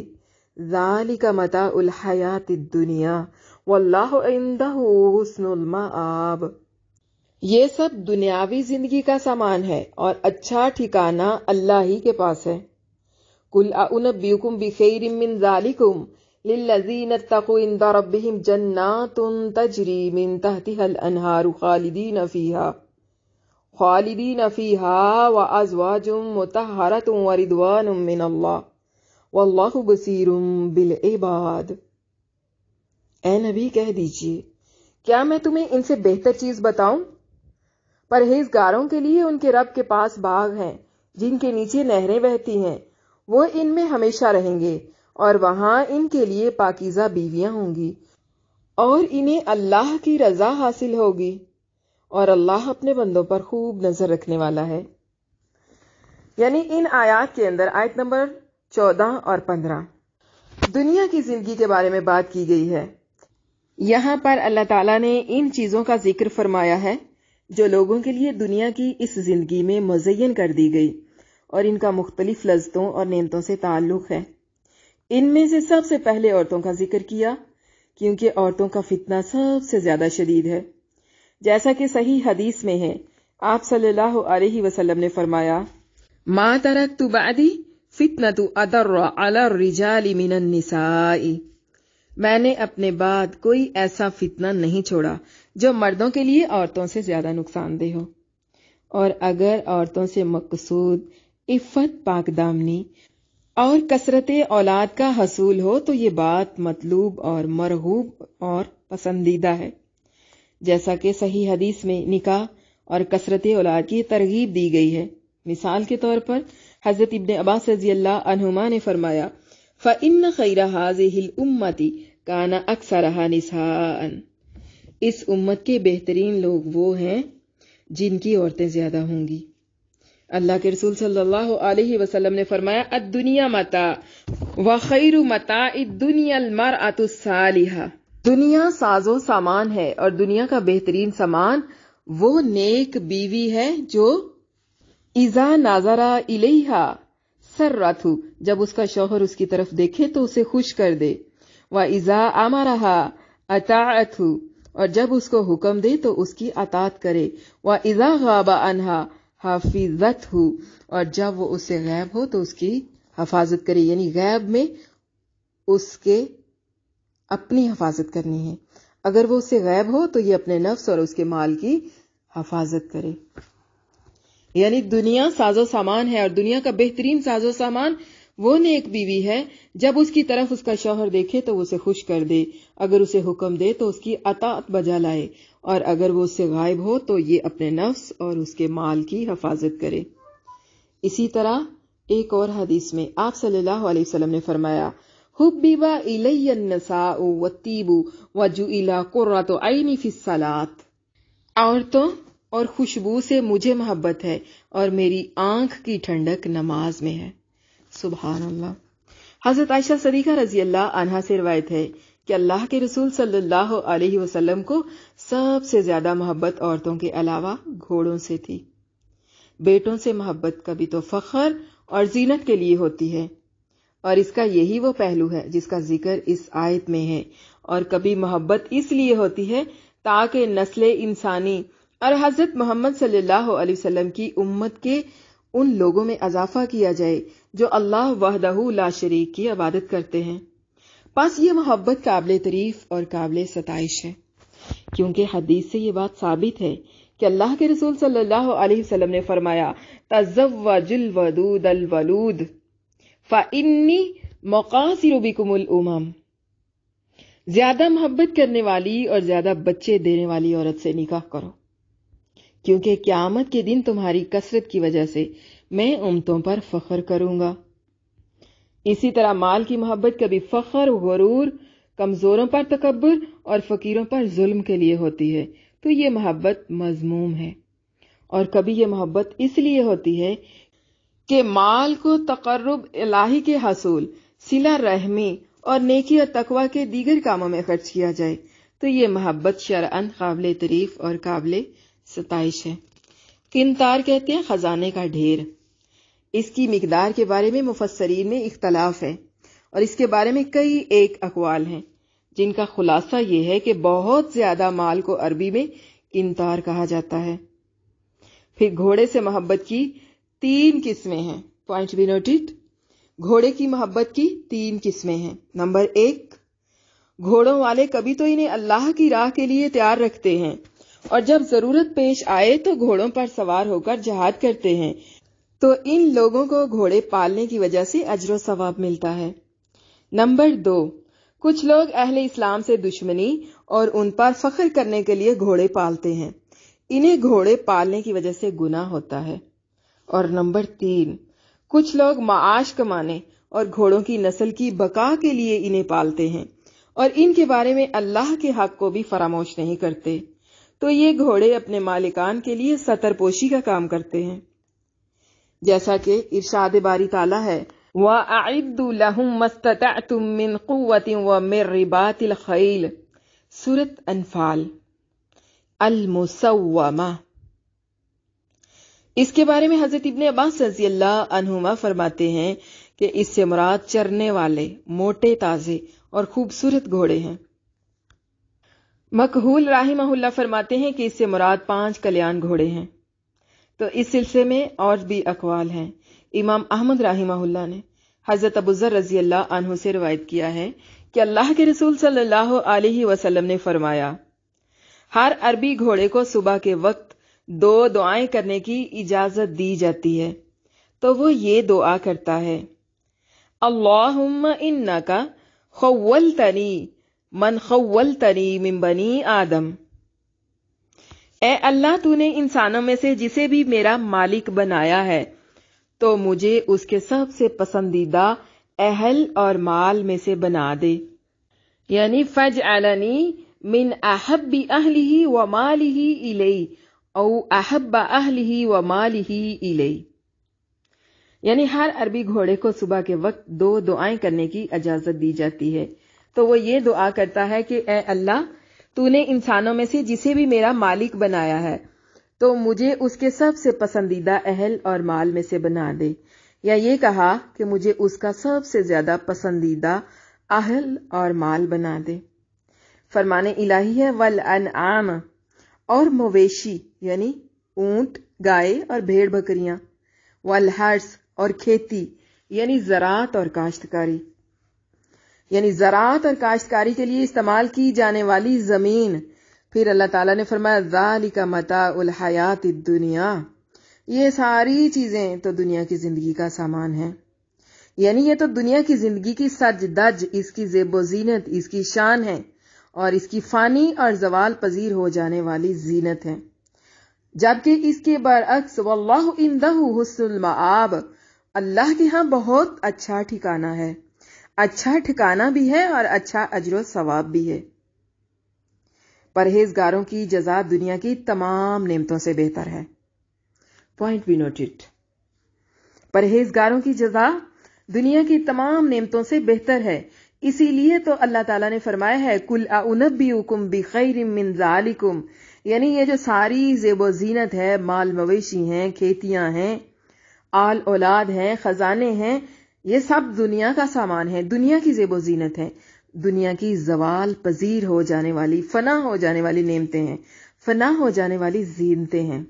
ذالک متاع الحیات الدنیا واللہ عندہ حسن المآب۔ یہ سب دنیاوی زندگی کا سامان ہے اور اچھا ٹھکانہ اللہ ہی کے پاس ہے۔ قل اعنبئکم بخیر من ذالکم للذین اتقوا عند ربہم جنات تجری من تحتها الانہار خالدین فیہا وازواج مطہرۃ ورضوان من اللہ واللہ بصیر بالعباد۔ اے نبی کہہ دیجئے، کیا میں تمہیں ان سے بہتر چیز بتاؤں؟ پرہیزگاروں کے لیے ان کے رب کے پاس باغ ہیں جن کے نیچے نہریں بہتی ہیں، وہ ان میں ہمیشہ رہیں گے اور وہاں ان کے لیے پاکیزہ بیویاں ہوں گی اور انہیں اللہ کی رضا حاصل ہوگی، اور اللہ اپنے بندوں پر خوب نظر رکھنے والا ہے۔ یعنی ان آیات کے اندر آیت نمبر 14 اور 15 دنیا کی زندگی کے بارے میں بات کی گئی ہے۔ یہاں پر اللہ تعالیٰ نے ان چیزوں کا ذکر فرمایا ہے جو لوگوں کے لیے دنیا کی اس زندگی میں مزین کر دی گئی اور ان کا مختلف لذتوں اور نعمتوں سے تعلق ہے۔ ان میں سے سب سے پہلے عورتوں کا ذکر کیا، کیونکہ عورتوں کا فتنہ سب سے زیادہ شدید ہے۔ جیسا کہ صحیح حدیث میں ہے، آپ صلی اللہ علیہ وسلم نے فرمایا، ما ترکت بعدی فتنۃ اضر علی الرجال من النساء۔ میں نے اپنے بعد کوئی ایسا فتنہ نہیں چھوڑا جو مردوں کے لیے عورتوں سے زیادہ نقصان دہ ہو، اور اگر عورتوں سے مقصود عفت، پاک دامنی اور کثرت اولاد کا حصول ہو تو یہ بات مطلوب اور مرغوب اور پسندیدہ ہے۔ جیسا کہ صحیح حدیث میں نکاح اور کثرت اولاد کی ترغیب دی گئی ہے۔ مثال کے طور پر حضرت ابن عباس رضی اللہ عنہما نے فرمایا، فَإِنَّ خَيْرَ هَذِهِ الْأُمَّةِ كَانَ أَكْثَرَهَا نِسَاءً۔ اس امت کے بہترین لوگ وہ ہیں جن کی عورتیں زیادہ ہوں گی۔ اللہ کے رسول صلی اللہ علیہ وسلم نے فرمایا، الدنیا متاع وخیر متاع الدنیا المرأة الصالحہ۔ دنیا ساز و سامان ہے اور دنیا کا بہترین سامان وہ نیک بیوی ہے جو اذا نظر الیہا سرتہ، جب اس کا شوہر اس کی طرف دیکھے تو اسے خوش کر دے، واذا امرہا اطاعتہ، اور جب اس کو حکم دے تو اس کی اطاعت کرے، واذا غاب عنہا حفظتہ، اور جب وہ اس سے غائب ہو تو اس کی حفاظت کرے، یعنی غیب میں اس کے اپنی حفاظت کرنی ہے، اگر وہ اس سے غائب ہو تو یہ اپنے نفس اور اس کے مال کی حفاظت کرے۔ یعنی دنیا ساز و سامان ہے اور دنیا کا بہترین ساز و سامان وہ نیک بیوی ہے جب اس کی طرف اس کا شوہر دیکھے تو وہ اسے خوش کر دے، اگر اسے حکم دے تو اس کی اطاعت بجا لائے، اور اگر وہ اس سے غائب ہو تو یہ اپنے نفس اور اس کے مال کی حفاظت کرے۔ اسی طرح ایک اور حدیث میں آپ صلی اللہ علیہ وسلم نے فرمایا، حبب الی النساء والطیب وجعل قرۃ عینی فی الصلاۃ۔ عورتوں اور خوشبو سے مجھے محبت ہے اور میری آنکھ کی ٹھنڈک نماز میں ہے۔ سبحان اللہ۔ حضرت عائشہ صدیقہ رضی اللہ عنہا سے روایت ہے کہ اللہ کے رسول صلی اللہ علیہ وسلم کو سب سے زیادہ محبت عورتوں کے علاوہ گھوڑوں سے تھی۔ بیٹوں سے محبت کبھی تو فخر اور زینت کے لیے ہوتی ہے، اور اس کا یہی وہ پہلو ہے جس کا ذکر اس آیت میں ہے، اور کبھی محبت اس لیے ہوتی ہے تاکہ نسل انسانی اور حضرت محمد صلی اللہ علیہ وسلم کی امت کے ان لوگوں میں اضافہ کیا جائے جو اللہ وحدہ لا شریک کی عبادت کرتے ہیں۔ پس یہ محبت قابل تعریف اور قابل ستائش ہے، کیونکہ حدیث سے یہ بات ثابت ہے کہ اللہ کے رسول صلی اللہ علیہ وسلم نے فرمایا تزوج الودود الولود فإنی مقاصر بکم الامم، زیادہ محبت کرنے والی اور زیادہ بچے دینے والی عورت سے نکاح کرو، کیونکہ قیامت کے دن تمہاری کثرت کی وجہ سے میں امتوں پر فخر کروں گا۔ اسی طرح مال کی محبت کبھی فخر، غرور، کمزوروں پر تکبر اور فقیروں پر ظلم کے لیے ہوتی ہے، تو یہ محبت مذموم ہے۔ اور کبھی یہ محبت اس لیے ہوتی ہے کہ مال کو تقرب الہی کے حصول، صلہ رحمی اور نیکی اور تقوی کے دیگر کاموں میں خرچ کیا جائے، تو یہ محبت شرعاً قابل تعریف اور قابل ستائش ہے۔ قنطار کہتے ہیں خزانے کا ڈھیر۔ اس کی مقدار کے بارے میں مفسرین میں اختلاف ہے اور اس کے بارے میں کئی ایک اقوال ہیں، جن کا خلاصہ یہ ہے کہ بہت زیادہ مال کو عربی میں قنطار کہا جاتا ہے۔ پھر گھوڑے سے محبت کی 3 قسمیں ہیں۔ پوائنٹ بھی نوٹڈ۔ گھوڑے کی محبت کی 3 قسمیں ہیں۔ نمبر 1، گھوڑوں والے کبھی تو انہیں اللہ کی راہ کے لیے تیار رکھتے ہیں اور جب ضرورت پیش آئے تو گھوڑوں پر سوار ہو کر جہاد کرتے ہیں، تو ان لوگوں کو گھوڑے پالنے کی وجہ سے اجر و ثواب ملتا ہے۔ نمبر 2، کچھ لوگ اہل اسلام سے دشمنی اور ان پر فخر کرنے کے لیے گھوڑے پالتے ہیں، انہیں گھوڑے پالنے کی وجہ سے گناہ ہوتا ہے۔ اور نمبر 3، کچھ لوگ معاش کمانے اور گھوڑوں کی نسل کی بقا کے لیے انہیں پالتے ہیں اور ان کے بارے میں اللہ کے حق کو بھی فراموش نہیں کرتے، تو یہ گھوڑے اپنے مالکان کے لیے ستر پوشی کا کام کرتے ہیں، جیسا کہ ارشاد باری تعالیٰ ہے وَأَعِدُّوا لَهُم مَّا اسْتَطَعْتُم مِّن قُوَّةٍ وَمِن رِّبَاطِ الْخَيْلِ، سورۃ انفال المسومہ۔ اس کے بارے میں حضرت ابن عباس رضی اللہ عنہما فرماتے ہیں کہ اس سے مراد چرنے والے موٹے تازے اور خوبصورت گھوڑے ہیں۔ مکحول رحمہ اللہ فرماتے ہیں کہ اس سے مراد 5 کلیان گھوڑے ہیں۔ تو اس سلسلے میں اور بھی اقوال ہیں۔ امام احمد رحمہ اللہ نے حضرت ابو ذر رضی اللہ عنہ سے روایت کیا ہے کہ اللہ کے رسول صلی اللہ علیہ وسلم نے فرمایا، ہر عربی گھوڑے کو صبح کے وقت 2 دعائیں کرنے کی اجازت دی جاتی ہے، تو وہ یہ دعا کرتا ہے اللہم انکا خولتنی من خولتنی من بنی آدم، اے اللہ تو نے انسانوں میں سے جسے بھی میرا مالک بنایا ہے تو مجھے اس کے سب سے پسندیدہ اہل اور مال میں سے بنا دے، یعنی فجعلنی من احب اہلہ و مالہ الی او احب اہلہ و مالہ الی، یعنی ہر عربی گھوڑے کو صبح کے وقت 2 دعائیں کرنے کی اجازت دی جاتی ہے، تو وہ یہ دعا کرتا ہے کہ اے اللہ تو نے انسانوں میں سے جسے بھی میرا مالک بنایا ہے تو مجھے اس کے سب سے پسندیدہ اہل اور مال میں سے بنا دے، یا یہ کہا کہ مجھے اس کا سب سے زیادہ پسندیدہ اہل اور مال بنا دے۔ فرمان الہی ہے والانعام، اور مویشی یعنی اونٹ، گائے اور بھیڑ بکریاں، والحرث اور کھیتی یعنی زراعت اور کاشتکاری، یعنی زراعت اور کاشتکاری کے لیے استعمال کی جانے والی زمین۔ پھر اللہ تعالیٰ نے فرمایا ذالک متاع الحیات الدنیا، یہ ساری چیزیں تو دنیا کی زندگی کا سامان ہیں، یعنی یہ تو دنیا کی زندگی کی سج دج، اس کی زیب و زینت، اس کی شان ہے اور اس کی فانی اور زوال پذیر ہو جانے والی زینت ہے، جبکہ اس کے برعکس واللہ عندہ حسن المآب، اللہ کے ہاں بہت اچھا ٹھکانہ ہے، اچھا ٹھکانہ بھی ہے اور اچھا اجر و ثواب بھی ہے۔ پرہیزگاروں کی جزا دنیا کی تمام نعمتوں سے بہتر ہے۔ پوائنٹ بھی نوٹڈ۔ پرہیزگاروں کی جزا دنیا کی تمام نعمتوں سے بہتر ہے، اسی لیے تو اللہ تعالیٰ نے فرمایا ہے قُلْ أَنُبِّئُكُمْ بِخَيْرٍ مِّن ذَلِكُمْ، یعنی یہ جو ساری زیب و زینت ہے، مال مویشی ہیں، کھیتیاں ہیں، آل اولاد ہیں، خزانے ہیں، یہ سب دنیا کا سامان ہے، دنیا کی زیب و زینت ہے، دنیا کی زوال پذیر ہو جانے والی، فنا ہو جانے والی نعمتیں ہیں، فنا ہو جانے والی زینتیں ہیں۔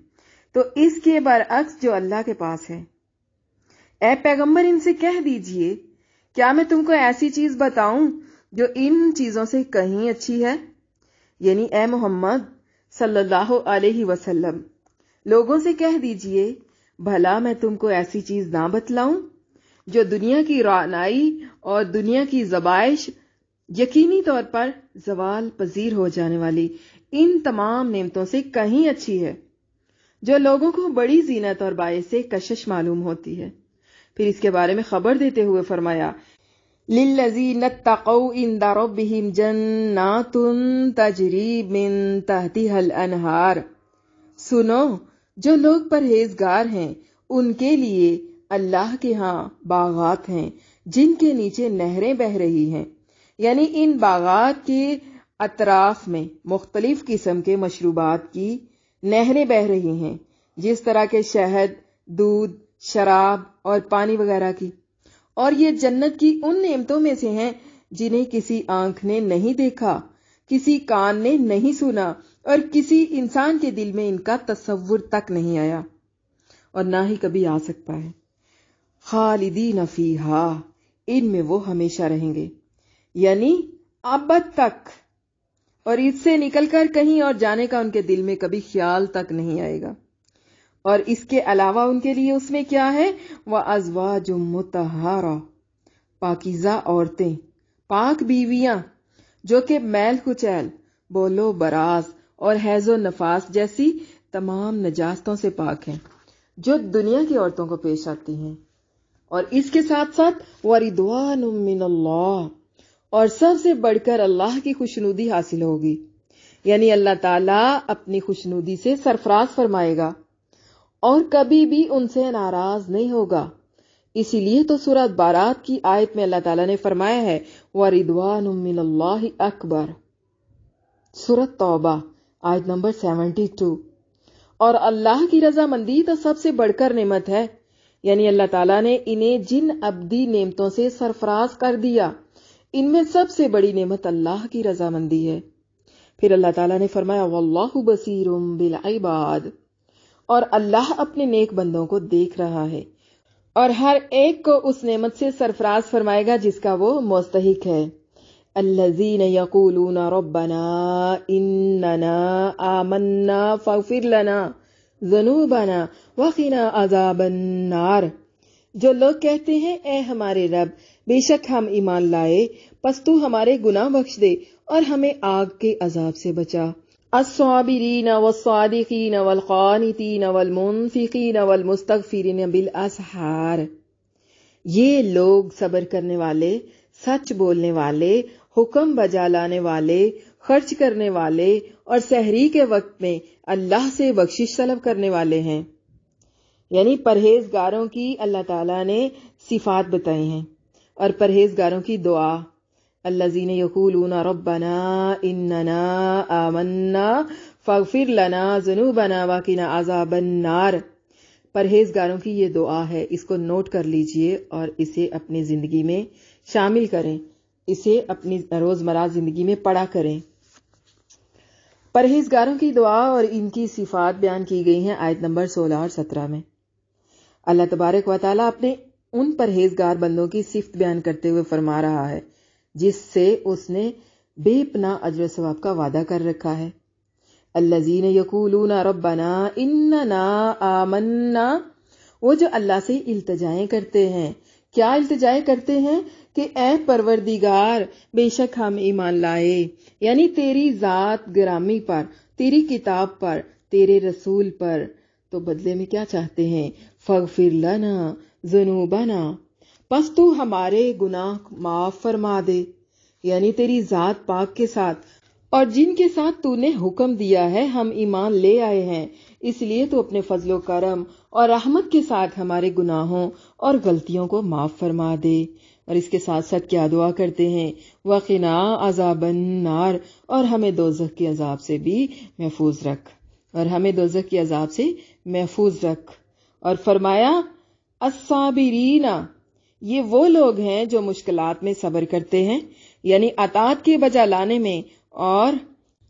تو اس کے برعکس جو اللہ کے پاس ہے اے پیغمبر ان سے کہہ دیجئے کیا میں تم کو ایسی چیز بتاؤں جو ان چیزوں سے کہیں اچھی ہے؟ یعنی اے محمد صلی اللہ علیہ وسلم لوگوں سے کہہ دیجئے بھلا میں تم کو ایسی چیز نہ بتلاؤں جو دنیا کی رعنائی اور دنیا کی ذبائش یقینی طور پر زوال پذیر ہو جانے والی ان تمام نعمتوں سے کہیں اچھی ہے، جو لوگوں کو بڑی زینت اور باعث کشش معلوم ہوتی ہے۔ پھر اس کے بارے میں خبر دیتے ہوئے فرمایا لِلَّذِينَ اتَّقَوْا عِندَ رَبِّهِمْ جَنَّاتٌ تَجْرِي مِن تَحْتِهَا الْأَنْهَارُ، سنو جو لوگ پرہیزگار ہیں ان کے لیے اللہ کے ہاں باغات ہیں جن کے نیچے نہریں بہہ رہی ہیں، یعنی ان باغات کے اطراف میں مختلف قسم کے مشروبات کی نہریں بہہ رہی ہیں، جس طرح کے شہد، دودھ، شراب اور پانی وغیرہ کی، اور یہ جنت کی ان نعمتوں میں سے ہیں جنہیں کسی آنکھ نے نہیں دیکھا، کسی کان نے نہیں سنا اور کسی انسان کے دل میں ان کا تصور تک نہیں آیا اور نہ ہی کبھی آ سکتا ہے۔ خالدین فیہا، ان میں وہ ہمیشہ رہیں گے، یعنی ابد تک، اور اس سے نکل کر کہیں اور جانے کا ان کے دل میں کبھی خیال تک نہیں آئے گا۔ اور اس کے علاوہ ان کے لیے اس میں کیا ہے؟ وَأَزْوَاجٌ مُطَہَّرَةٌ، پاکیزہ عورتیں، پاک بیویاں جو کہ میل کچیل، بولو براز اور حیض و نفاس جیسی تمام نجاستوں سے پاک ہیں جو دنیا کی عورتوں کو پیش آتی ہیں۔ اور اس کے ساتھ ساتھ وَرِضْوَانٌ مِّنَ اللَّهِ، اور سب سے بڑھ کر اللہ کی خوشنودی حاصل ہوگی، یعنی اللہ تعالیٰ اپنی خوشنودی سے سرفراز فرمائے گا اور کبھی بھی ان سے ناراض نہیں ہوگا۔ اسی لیے تو سورۃ بارات کی آیت میں اللہ تعالیٰ نے فرمایا ہے وَرِضْوَانٌ مِّنَ اللَّهِ أَكْبَرُ، سورۃ توبہ آیت نمبر 72۔ اور اللہ کی رضامندی تو سب سے بڑھ کر نعمت ہے، یعنی اللہ تعالیٰ نے انہیں جن ابدی نعمتوں سے سرفراز کر دیا، ان میں سب سے بڑی نعمت اللہ کی رضامندی ہے۔ پھر اللہ تعالیٰ نے فرمایا وَاللَّهُ بَصِيرٌ بِالْعِبَادِ، اور اللہ اپنے نیک بندوں کو دیکھ رہا ہے اور ہر ایک کو اس نعمت سے سرفراز فرمائے گا جس کا وہ مستحق ہے۔ الذین یقولون ربنا اننا آمنا فاغفر لنا ذنوبنا وقنا عذاب النار، جو لوگ کہتے ہیں اے ہمارے رب بے شک ہم ایمان لائے پس تو ہمارے گناہ بخش دے اور ہمیں آگ کے عذاب سے بچا۔ الصابرین والصادقین والقانتین والمنفقین والمستغفرین بالاسحار، یہ لوگ صبر کرنے والے، سچ بولنے والے، حکم بجا لانے والے، خرچ کرنے والے اور سحری کے وقت میں اللہ سے بخشش طلب کرنے والے ہیں۔ یعنی پرہیزگاروں کی اللہ تعالیٰ نے صفات بتائی ہیں، اور پرہیزگاروں کی دعا الذین یقولون ربنا اننا آمنا فاغفر لنا ذنوبنا وقنا عذاب النار، پرہیزگاروں کی یہ دعا ہے، اس کو نوٹ کر لیجئے اور اسے اپنی زندگی میں شامل کریں، اسے اپنی روزمرہ زندگی میں پڑھا کریں۔ پرہیزگاروں کی دعا اور ان کی صفات بیان کی گئی ہیں آیت نمبر 16 اور 17 میں۔ اللہ تبارک و تعالیٰ اپنے ان پرہیزگار بندوں کی صفت بیان کرتے ہوئے فرما رہا ہے جس سے اس نے بے پناہ اجر و ثواب کا وعدہ کر رکھا ہے۔ الذین یقولون ربنا اننا آمنا، وہ جو اللہ سے التجائیں کرتے ہیں، کیا التجائیں کرتے ہیں کہ اے پروردگار بے شک ہم ایمان لائے، یعنی تیری ذات گرامی پر، تیری کتاب پر، تیرے رسول پر، تو بدلے میں کیا چاہتے ہیں؟ فاغفر لنا ذنوبنا، پس تو ہمارے گناہ معاف فرما دے، یعنی تیری ذات پاک کے ساتھ اور جن کے ساتھ تو نے حکم دیا ہے ہم ایمان لے آئے ہیں، اس لیے تو اپنے فضل و کرم اور رحمت کے ساتھ ہمارے گناہوں اور غلطیوں کو معاف فرما دے۔ اور اس کے ساتھ ساتھ کیا دعا کرتے ہیں؟ وقنا عذاب النار، اور ہمیں دوزخ کے عذاب سے بھی محفوظ رکھ، اور ہمیں دوزخ کے عذاب سے محفوظ رکھ۔ اور فرمایا الصابرین، یہ وہ لوگ ہیں جو مشکلات میں صبر کرتے ہیں، یعنی اطاعت کے بجا لانے میں اور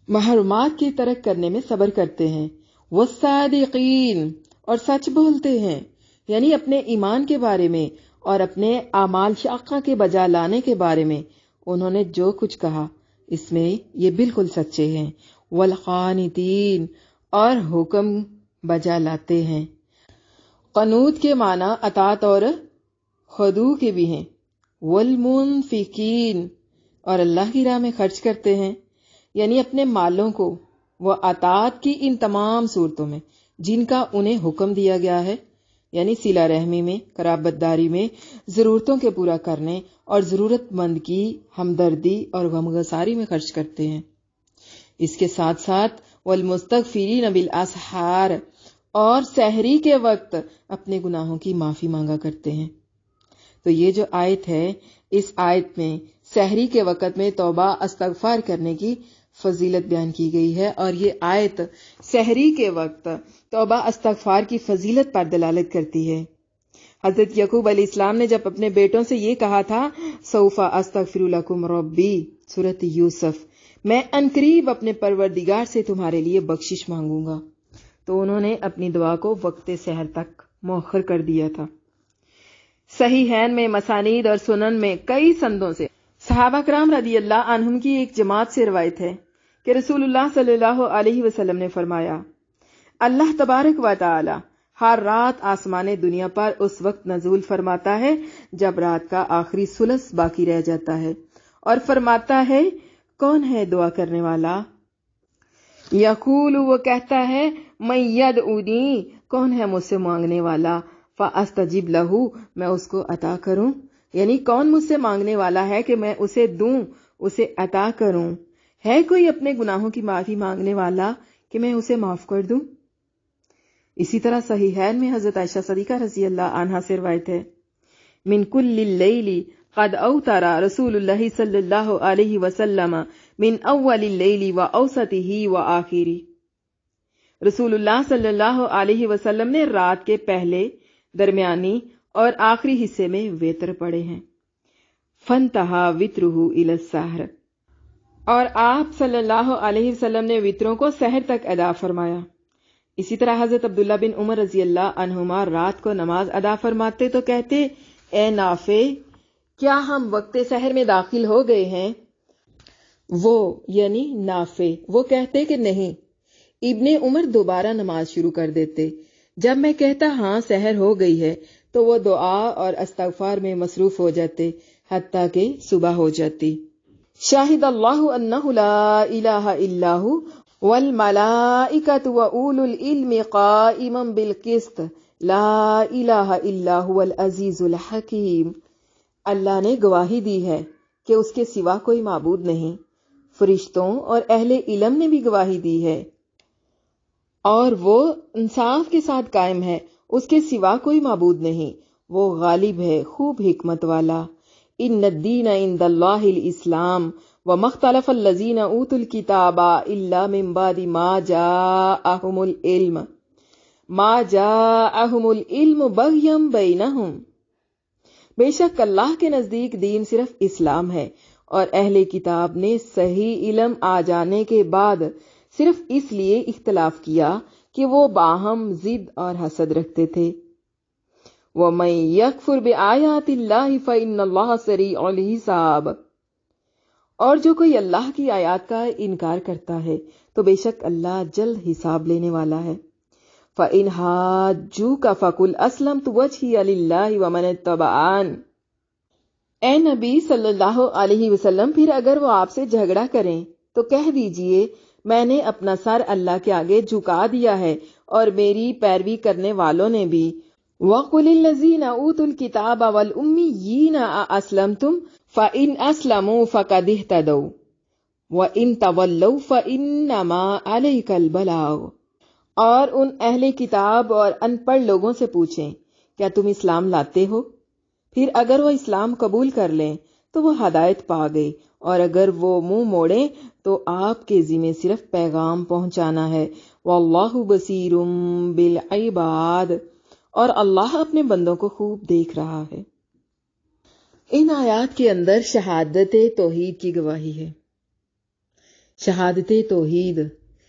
محرمات کی ترک کرنے میں صبر کرتے ہیں۔ والصادقین، اور سچ بولتے ہیں، یعنی اپنے ایمان کے بارے میں اور اپنے اعمال شاقہ کے بجا لانے کے بارے میں انہوں نے جو کچھ کہا اس میں یہ بالکل سچے ہیں۔ والقانتین، اور حکم بجا لاتے ہیں۔ قنوت کے معنی اطاعت اور خضوع کے بھی ہیں۔ والمنفقین، اور اللہ کی راہ میں خرچ کرتے ہیں، یعنی اپنے مالوں کو وہ اطاعت کی ان تمام صورتوں میں جن کا انہیں حکم دیا گیا ہے، یعنی صلہ رحمی میں، قرابت داری میں، ضرورتوں کے پورا کرنے اور ضرورت مند کی ہمدردی اور غمگساری میں خرچ کرتے ہیں۔ اس کے ساتھ ساتھ والمستغفرین بالاسحار، اور سحری کے وقت اپنے گناہوں کی معافی مانگا کرتے ہیں۔ تو یہ جو آیت ہے، اس آیت میں سحری کے وقت میں توبہ استغفار کرنے کی فضیلت بیان کی گئی ہے، اور یہ آیت سحری کے وقت توبہ استغفار کی فضیلت پر دلالت کرتی ہے۔ حضرت یعقوب علیہ السلام نے جب اپنے بیٹوں سے یہ کہا تھا سوف استغفر لکم ربی، سورۃ یوسف، میں عنقریب اپنے پروردگار سے تمہارے لیے بخشش مانگوں گا، تو انہوں نے اپنی دعا کو وقت سحر تک مؤخر کر دیا تھا۔ صحیحین میں، مسانید اور سنن میں کئی سندوں سے صحابہ کرام رضی اللہ عنہم کی ایک جماعت سے روایت ہے کہ رسول اللہ صلی اللہ علیہ وسلم نے فرمایا، اللہ تبارک و تعالی ہر رات آسمان دنیا پر اس وقت نزول فرماتا ہے جب رات کا آخری ثلث باقی رہ جاتا ہے، اور فرماتا ہے کون ہے دعا کرنے والا؟ یقول، وہ کہتا ہے من یدعونی، کون ہے مجھ سے مانگنے والا؟ فاستجب لہ، میں اس کو عطا کروں، یعنی کون مجھ سے مانگنے والا ہے کہ میں اسے دوں، اسے عطا کروں؟ ہے کوئی اپنے گناہوں کی معافی مانگنے والا کہ میں اسے معاف کر دوں؟ اسی طرح صحیحین میں حضرت عائشہ صدیقہ رضی اللہ عنہا سے روایت ہے، من کل اللیل قد اوتر رسول اللہ صلی اللہ علیہ وسلم من اول اللیل و اوسطہ و آخری، رسول اللہ صلی اللہ علیہ وسلم نے رات کے پہلے، درمیانی اور آخری حصے میں وتر پڑھے ہیں۔ فانتہا وترہ الی السحر، اور آپ صلی اللہ علیہ وسلم نے وتروں کو سحر تک ادا فرمایا۔ اسی طرح حضرت عبداللہ بن عمر رضی اللہ عنہما رات کو نماز ادا فرماتے تو کہتے، اے نافع، کیا ہم وقت سحر میں داخل ہو گئے ہیں؟ وہ یعنی نافع وہ کہتے کہ نہیں۔ ابن عمر دوبارہ نماز شروع کر دیتے۔ جب میں کہتا ہاں سحر ہو گئی ہے تو وہ دعا اور استغفار میں مصروف ہو جاتے حتیٰ کہ صبح ہو جاتی۔ شاہد اللہ انہ لا الہ الا ہو والملائکۃ واولو العلم قائما بالقسط لا الہ الا هو العزیز الحکیم، اللہ نے گواہی دی ہے کہ اس کے سوا کوئی معبود نہیں، فرشتوں اور اہل علم نے بھی گواہی دی ہے، اور وہ انصاف کے ساتھ قائم ہے، اس کے سوا کوئی معبود نہیں، وہ غالب ہے، خوب حکمت والا۔ ان الدین عند اللہ الاسلام وما اختلف الذین اوتوا الکتاب الا من بعد ما جاءہم العلم بغیا بینہم، بے شک اللہ کے نزدیک دین صرف اسلام ہے، اور اہل کتاب نے صحیح علم آ جانے کے بعد صرف اس لیے اختلاف کیا کہ وہ باہم ضد اور حسد رکھتے تھے۔ وَمَن يَكْفُرْ بِآيَاتِ اللَّهِ فَإِنَّ اللَّهَ سَرِيعُ الْحِسَابِ، اور جو کوئی اللہ کی آیات کا انکار کرتا ہے تو بے شک اللہ جلد حساب لینے والا ہے۔ فَإِنْ حَاجُّوكَ فَقُلْ أَسْلَمْتُ وَجْهِيَ لِلَّهِ وَمَنِ اتَّبَعَنِ، اے نبی صلی اللہ علیہ وسلم، پھر اگر وہ آپ سے جھگڑا کریں تو کہہ دیجئے میں نے اپنا سر اللہ کے آگے جھکا دیا ہے اور میری پیروی کرنے والوں نے بھی۔ وَقُلِ الَّذِينَ أُوتُوا الْكِتَابَ وَالْأُمِّيِّينَ أَأَسْلَمْتُمْ فَإِنْ أَسْلَمُوا فَقَدِ اهْتَدَوْا وَإِنْ تَوَلَّوْا فَإِنَّمَا عَلَيْكَ الْبَلَاغُ، اور ان اہل کتاب اور ان پڑھ لوگوں سے پوچھیں کیا تم اسلام لاتے ہو؟ پھر اگر وہ اسلام قبول کر لیں تو وہ ہدایت پا گئے، اور اگر وہ منہ موڑیں تو آپ کے ذمہ صرف پیغام پہنچانا ہے۔ واللہ بصیر بالعباد، اور اللہ اپنے بندوں کو خوب دیکھ رہا ہے۔ ان آیات کے اندر شہادت توحید کی گواہی ہے۔ شہادت توحید،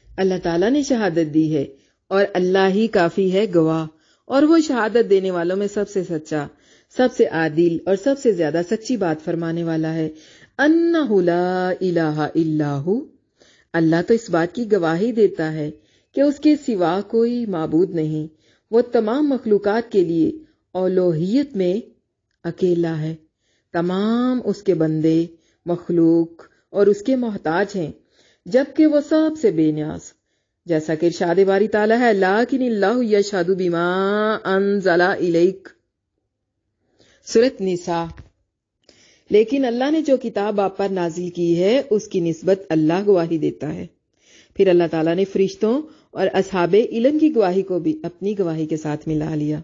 اللہ تعالیٰ نے شہادت دی ہے اور اللہ ہی کافی ہے گواہ، اور وہ شہادت دینے والوں میں سب سے سچا، سب سے عادل اور سب سے زیادہ سچی بات فرمانے والا ہے۔ انہ لا الہ الا ہو، اللہ تو اس بات کی گواہی دیتا ہے کہ اس کے سوا کوئی معبود نہیں، وہ تمام مخلوقات کے لیے الوہیت میں اکیلا ہے، تمام اس کے بندے، مخلوق اور اس کے محتاج ہیں، جبکہ وہ سب سے بے نیاز، جیسا کہ ارشاد باری تعالیٰ ہے لیکن اللہ یشہد بما انزل الیک، سورۃ نساء۔ لیکن اللہ نے جو کتاب آپ پر نازل کی ہے اس کی نسبت اللہ گواہی دیتا ہے۔ پھر اللہ تعالیٰ نے فرشتوں اور اصحاب علم کی گواہی کو بھی اپنی گواہی کے ساتھ ملا لیا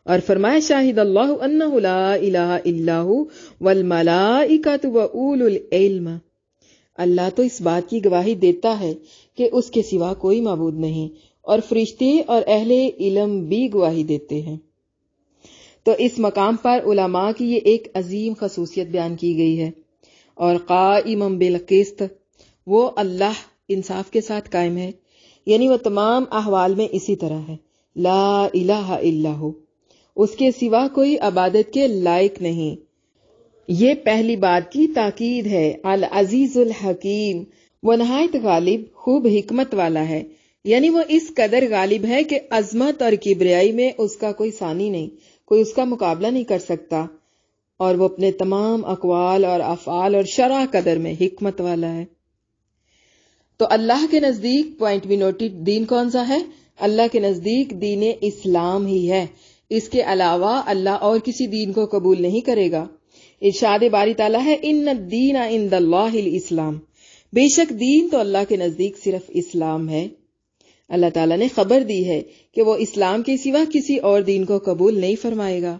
اور فرمایا شاہد اللہ انہ لا الہ الا ہو والملائکۃ واولو العلم، اللہ تو اس بات کی گواہی دیتا ہے کہ اس کے سوا کوئی معبود نہیں، اور فرشتے اور اہل علم بھی گواہی دیتے ہیں۔ تو اس مقام پر علماء کی یہ ایک عظیم خصوصیت بیان کی گئی ہے، اور قائما بالقسط، وہ اللہ انصاف کے ساتھ قائم ہے، یعنی وہ تمام احوال میں اسی طرح ہے، لا الہ الا ہو، اس کے سوا کوئی عبادت کے لائق نہیں۔ یہ پہلی بات کی تاکید ہے۔ العزیز الحکیم، وہ نہایت غالب، خوب حکمت والا ہے، یعنی وہ اس قدر غالب ہے کہ عظمت اور کبریائی میں اس کا کوئی ثانی نہیں، کوئی اس کا مقابلہ نہیں کر سکتا، اور وہ اپنے تمام اقوال اور افعال اور شرع قدر میں حکمت والا ہے۔ تو اللہ کے نزدیک پوائنٹ بھی نوٹڈ، دین کون سا ہے؟ اللہ کے نزدیک دین اسلام ہی ہے، اس کے علاوہ اللہ اور کسی دین کو قبول نہیں کرے گا۔ ارشاد باری تعالیٰ ہے ان الدین عند اللہ الاسلام، بے شک دین تو اللہ کے نزدیک صرف اسلام ہے۔ اللہ تعالیٰ نے خبر دی ہے کہ وہ اسلام کے سوا کسی اور دین کو قبول نہیں فرمائے گا،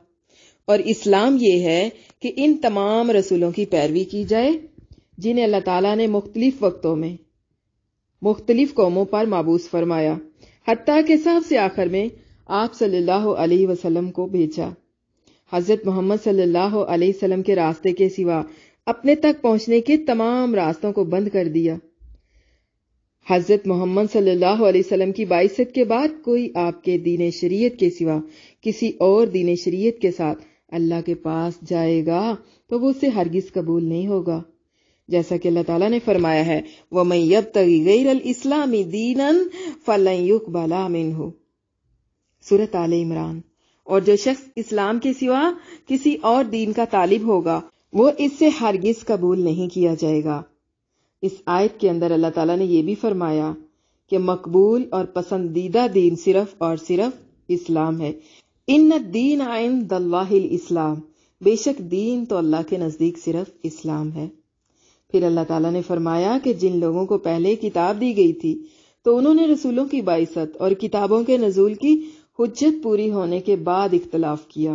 اور اسلام یہ ہے کہ ان تمام رسولوں کی پیروی کی جائے جنہیں اللہ تعالیٰ نے مختلف وقتوں میں مختلف قوموں پر مبعوث فرمایا، حتیٰ کہ سب سے آخر میں آپ صلی اللہ علیہ وسلم کو بھیجا۔ حضرت محمد صلی اللہ علیہ وسلم کے راستے کے سوا اپنے تک پہنچنے کے تمام راستوں کو بند کر دیا۔ حضرت محمد صلی اللہ علیہ وسلم کی بعثت کے بعد کوئی آپ کے دین شریعت کے سوا کسی اور دین شریعت کے ساتھ اللہ کے پاس جائے گا تو وہ اسے ہرگز قبول نہیں ہوگا، جیسا کہ اللہ تعالیٰ نے فرمایا ہے وَمَن يَبْتَغِ غَيْرَ الْإِسْلَامِ دِينًا فَلَن يُقْبَلَ مِنْهُ، سورۃ آل عمران۔ اور جو شخص اسلام کے سوا کسی اور دین کا طالب ہوگا وہ اس سے ہرگز قبول نہیں کیا جائے گا۔ اس آیت کے اندر اللہ تعالیٰ نے یہ بھی فرمایا کہ مقبول اور پسندیدہ دین صرف اور صرف اسلام ہے۔ ان الدین عند اللہ الاسلام، بے شک دین تو اللہ کے نزدیک صرف اسلام ہے۔ پھر اللہ تعالیٰ نے فرمایا کہ جن لوگوں کو پہلے کتاب دی گئی تھی تو انہوں نے رسولوں کی بعثت اور کتابوں کے نزول کی حجت پوری ہونے کے بعد اختلاف کیا،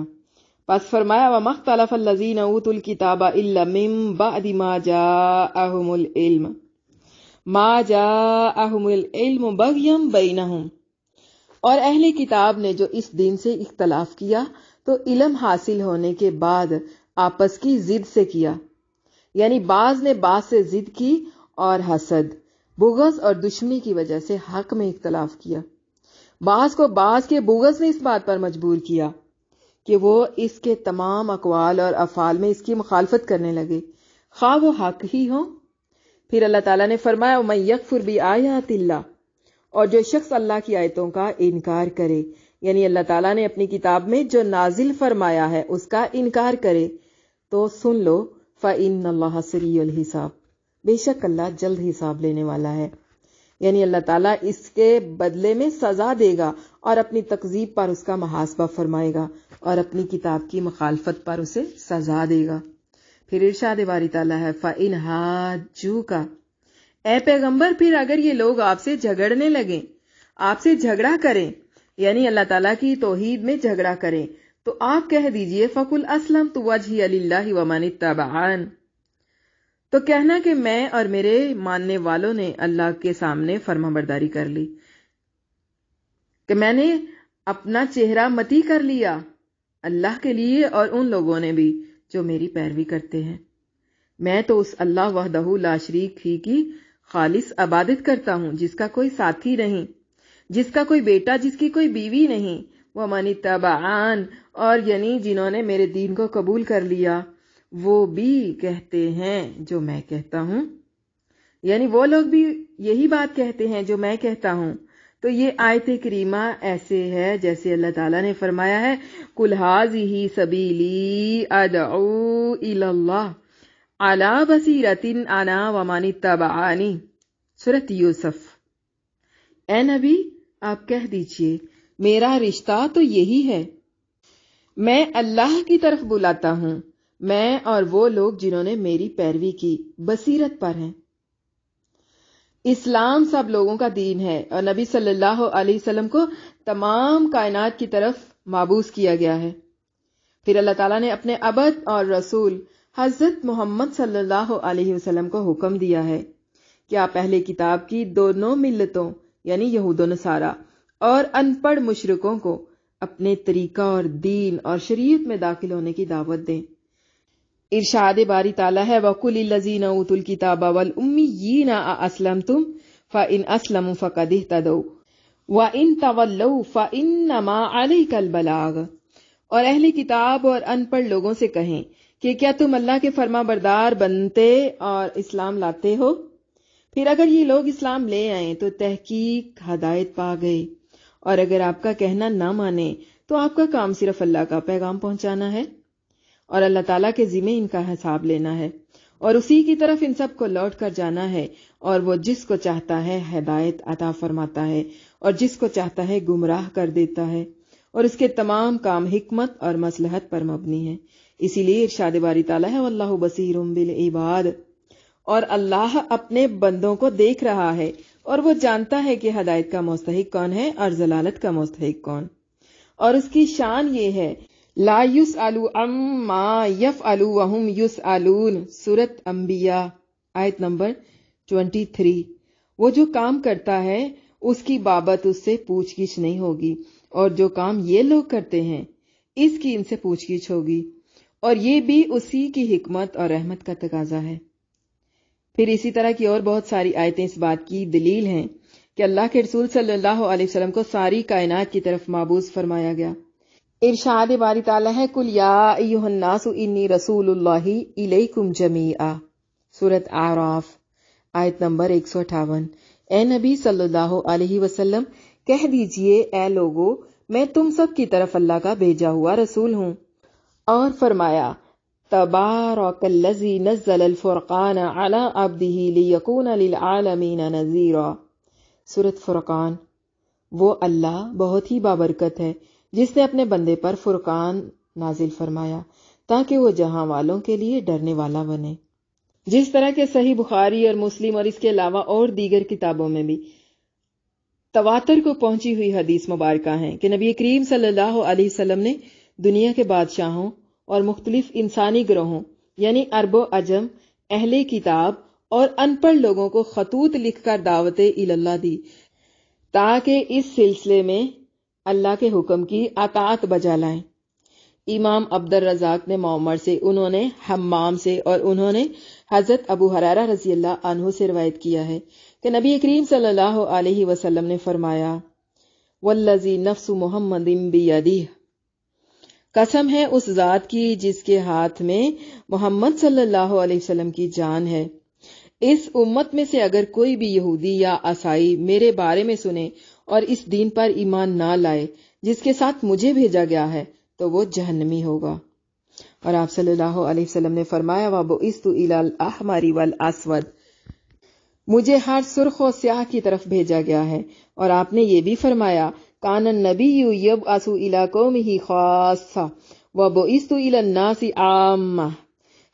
پس فرمایا وَمَا اخْتَلَفَ الَّذِينَ أُوتُوا الْكِتَابَ إِلَّا مِن بَعْدِ مَا جَاءَهُمُ الْعِلْمُ بَغْيًا بَيْنَهُمْ، اور اہل کتاب نے جو اس دین سے اختلاف کیا تو علم حاصل ہونے کے بعد آپس کی ضد سے کیا، یعنی بعض نے بعض سے ضد کی اور حسد، بغض اور دشمنی کی وجہ سے حق میں اختلاف کیا۔ بعض کو بعض کے بغض نے اس بات پر مجبور کیا کہ وہ اس کے تمام اقوال اور افعال میں اس کی مخالفت کرنے لگے، خواہ وہ حق ہی ہوں۔ پھر اللہ تعالیٰ نے فرمایا وَمَن يَكْفُرْ بِآيَاتِ اللَّهِ، اور جو شخص اللہ کی آیتوں کا انکار کرے، یعنی اللہ تعالیٰ نے اپنی کتاب میں جو نازل فرمایا ہے اس کا انکار کرے، تو سن لو فَإِنَّ اللَّهَ سَرِيعُ الْحِسَابِ، بے شک اللہ جلد حساب لینے والا ہے، یعنی اللہ تعالیٰ اس کے بدلے میں سزا دے گا اور اپنی تکذیب پر اس کا محاسبہ فرمائے گا اور اپنی کتاب کی مخالفت پر اسے سزا دے گا۔ پھر ارشاد باری تعالیٰ ہے فَإِنْ حَاجُّوكَ، اے پیغمبر پھر اگر یہ لوگ آپ سے جھگڑنے لگیں، آپ سے جھگڑا کریں، یعنی اللہ تعالیٰ کی توحید میں جھگڑا کریں، تو آپ کہہ دیجئے فَقُلْ أَسْلَمْتُ وَجْهِيَ لِلَّهِ وَمَنِ اتَّبَعَنِ، تو کہنا کہ میں اور میرے ماننے والوں نے اللہ کے سامنے فرما برداری کر لی، کہ میں نے اپنا چہرہ متی کر لیا اللہ کے لیے اور ان لوگوں نے بھی جو میری پیروی کرتے ہیں۔ میں تو اس اللہ وحدہ لا شریک ہی کی خالص عبادت کرتا ہوں، جس کا کوئی ساتھی نہیں، جس کا کوئی بیٹا، جس کی کوئی بیوی نہیں، ومن اتبعان، اور یعنی جنہوں نے میرے دین کو قبول کر لیا، وہ بھی کہتے ہیں جو میں کہتا ہوں، یعنی وہ لوگ بھی یہی بات کہتے ہیں جو میں کہتا ہوں۔ تو یہ آیت کریمہ ایسے ہے جیسے اللہ تعالیٰ نے فرمایا ہے قُلْ هَٰذِهِ سَبِيلِي أَدْعُو إِلَى اللَّهِ عَلَىٰ بَصِيرَةٍ أَنَا وَمَنِ اتَّبَعَنِي، سورۃ یوسف۔ اے نبی آپ کہہ دیجئے میرا رشتہ تو یہی ہے، میں اللہ کی طرف بلاتا ہوں، میں اور وہ لوگ جنہوں نے میری پیروی کی بصیرت پر ہیں۔ اسلام سب لوگوں کا دین ہے اور نبی صلی اللہ علیہ وسلم کو تمام کائنات کی طرف مابعوث کیا گیا ہے۔ پھر اللہ تعالیٰ نے اپنے عبد اور رسول حضرت محمد صلی اللہ علیہ وسلم کو حکم دیا ہے کہ آپ اہل کتاب کی دونوں ملتوں یعنی یہود و نصارہ اور ان پڑھ مشرکوں کو اپنے طریقہ اور دین اور شریعت میں داخل ہونے کی دعوت دیں۔ ارشاد باری تعالیٰ ہے وَقُلِ الَّذِينَ أُوتُوا الْكِتَابَ وَالْأُمِّيِّينَ أَأَسْلَمْتُمْ فَإِنْ أَسْلَمُوا فَقَدِ اهْتَدَوْا وَإِنْ تَوَلَّوْا فَإِنَّمَا عَلَيْكَ الْبَلَاغُ، اور اہل کتاب اور ان پڑھ لوگوں سے کہیں کہ کیا تم اللہ کے فرما بردار بنتے اور اسلام لاتے ہو؟ پھر اگر یہ لوگ اسلام لے آئیں تو تحقیق ہدایت پا گئے، اور اگر آپ کا کہنا نہ مانے تو آپ کا کام صرف اللہ کا پیغام پہنچانا ہے اور اللہ تعالیٰ کے ذمہ ان کا حساب لینا ہے، اور اسی کی طرف ان سب کو لوٹ کر جانا ہے، اور وہ جس کو چاہتا ہے ہدایت عطا فرماتا ہے اور جس کو چاہتا ہے گمراہ کر دیتا ہے، اور اس کے تمام کام حکمت اور مصلحت پر مبنی ہیں۔ اسی لیے ارشاد باری تعالیٰ ہے واللہ بصیر بالعباد، اور اللہ اپنے بندوں کو دیکھ رہا ہے اور وہ جانتا ہے کہ ہدایت کا مستحق کون ہے اور ضلالت کا مستحق کون۔ اور اس کی شان یہ ہے لا یسأل عما یفعل وہم یسألون، سورۃ انبیاء آیت نمبر 23۔ وہ جو کام کرتا ہے اس کی بابت اس سے پوچھ گچھ نہیں ہوگی، اور جو کام یہ لوگ کرتے ہیں اس کی ان سے پوچھ گچھ ہوگی، اور یہ بھی اسی کی حکمت اور رحمت کا تقاضا ہے۔ پھر اسی طرح کی اور بہت ساری آیتیں اس بات کی دلیل ہیں کہ اللہ کے رسول صلی اللہ علیہ وسلم کو ساری کائنات کی طرف مابعوث فرمایا گیا۔ ارشاد باری تعالیٰ ہے قُلْ یَا أَیُّہَا النَّاسُ إِنِّی رَسُولُ اللَّهِ إِلَیکُمْ جَمِیعًا، سورۃ اعراف آیت نمبر 158۔ اے نبی صلی اللہ علیہ وسلم کہہ دیجئے اے لوگو میں تم سب کی طرف اللہ کا بھیجا ہوا رسول ہوں۔ اور فرمایا تبارک الذی نزل الفرقان علی عبدہ لیکون للعالمین نذیرا، سورۃ فرقان۔ وہ اللہ بہت ہی بابرکت ہے جس نے اپنے بندے پر فرقان نازل فرمایا تاکہ وہ جہاں والوں کے لیے ڈرنے والا بنے۔ جس طرح کہ صحیح بخاری اور مسلم اور اس کے علاوہ اور دیگر کتابوں میں بھی تواتر کو پہنچی ہوئی حدیث مبارکہ ہیں کہ نبی کریم صلی اللہ علیہ وسلم نے دنیا کے بادشاہوں اور مختلف انسانی گروہوں یعنی عرب و عجم، اہل کتاب اور ان پڑھ لوگوں کو خطوط لکھ کر دعوت اللہ دی تاکہ اس سلسلے میں اللہ کے حکم کی اطاعت بجا لائیں۔ امام عبد الرزاق نے معمر سے، انہوں نے حمام سے، اور انہوں نے حضرت ابو ہریرہ رضی اللہ عنہ سے روایت کیا ہے کہ نبی کریم صلی اللہ علیہ وسلم نے فرمایا والذی نفس محمد بیدہ، قسم ہے اس ذات کی جس کے ہاتھ میں محمد صلی اللہ علیہ وسلم کی جان ہے، اس امت میں سے اگر کوئی بھی یہودی یا عیسائی میرے بارے میں سنے اور اس دین پر ایمان نہ لائے جس کے ساتھ مجھے بھیجا گیا ہے تو وہ جہنمی ہوگا۔ اور آپ صلی اللہ علیہ وسلم نے فرمایا وَبُعِثْتُ إِلَى الْأَحْمَرِ وَالْأَسْوَدِ، مجھے ہر سرخ و سیاہ کی طرف بھیجا گیا ہے۔ اور آپ نے یہ بھی فرمایا کان النبی یبعث الی قومہ خاصہ وبعثت الی الناس عامہ،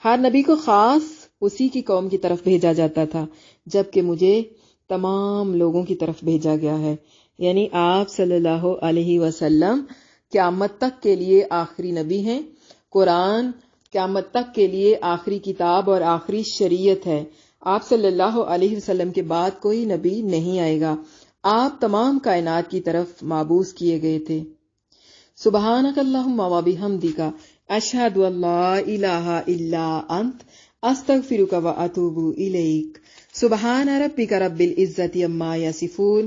ہر نبی کو خاص اسی کی قوم کی طرف بھیجا جاتا تھا جبکہ مجھے تمام لوگوں کی طرف بھیجا گیا ہے۔ یعنی آپ صلی اللہ علیہ وسلم قیامت تک کے لیے آخری نبی ہیں، قرآن قیامت تک کے لیے آخری کتاب اور آخری شریعت ہے۔ آپ صلی اللہ علیہ وسلم کے بعد کوئی نبی نہیں آئے گا، آپ تمام کائنات کی طرف مابعوث کیے گئے تھے۔ سبحانک اللہم و بحمدک اشہد ان لا الہ الا انت استغفرک و اتوب الیک۔ سبحان ربک رب العزت عما یصفون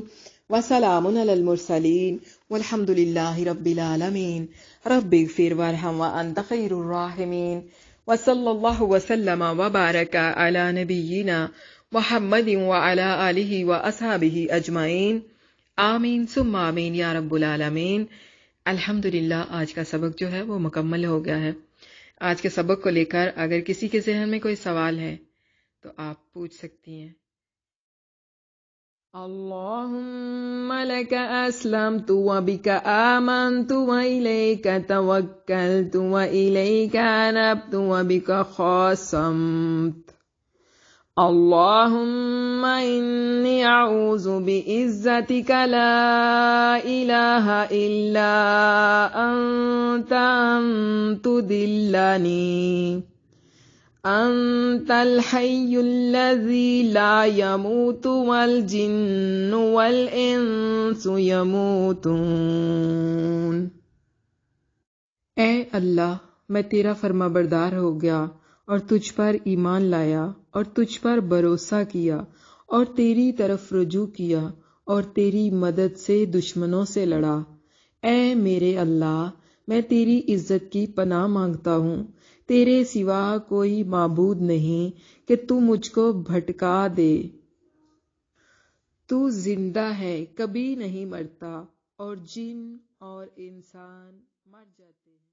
وسلام علی المرسلین والحمدللہ رب العالمین رب اغفر وارحم وانت خیر الراحمین وصلی اللہ وسلم وبارک علی نبینا محمد وعلی آلہ واصحابہ اجمعین آمین ثم آمین یا رب العالمین۔ الحمدللہ آج کا سبق جو ہے وہ مکمل ہو گیا ہے۔ آج کے سبق کو لے کر اگر کسی کے ذہن میں کوئی سوال ہے تو آپ پوچھ سکتی ہیں۔ اللہم لک اسلمت وبک آمنت وإلیک توکلت وإلیک انبت وبک خاصمت۔ اللہم انی اعوذ بعزتک لا الہ الا انت ان تضلنی انت الحی الذی لا یموت والجن والانس یموتون۔ اے اللہ، میں تیرا فرما بردار ہو گیا اور تجھ پر ایمان لایا اور تجھ پر بھروسہ کیا اور تیری طرف رجوع کیا اور تیری مدد سے دشمنوں سے لڑا۔ اے میرے اللہ، میں تیری عزت کی پناہ مانگتا ہوں، تیرے سوا کوئی معبود نہیں کہ تو مجھ کو بھٹکا دے۔ تو زندہ ہے، کبھی نہیں مرتا، اور جن اور انسان مر جاتے ہیں۔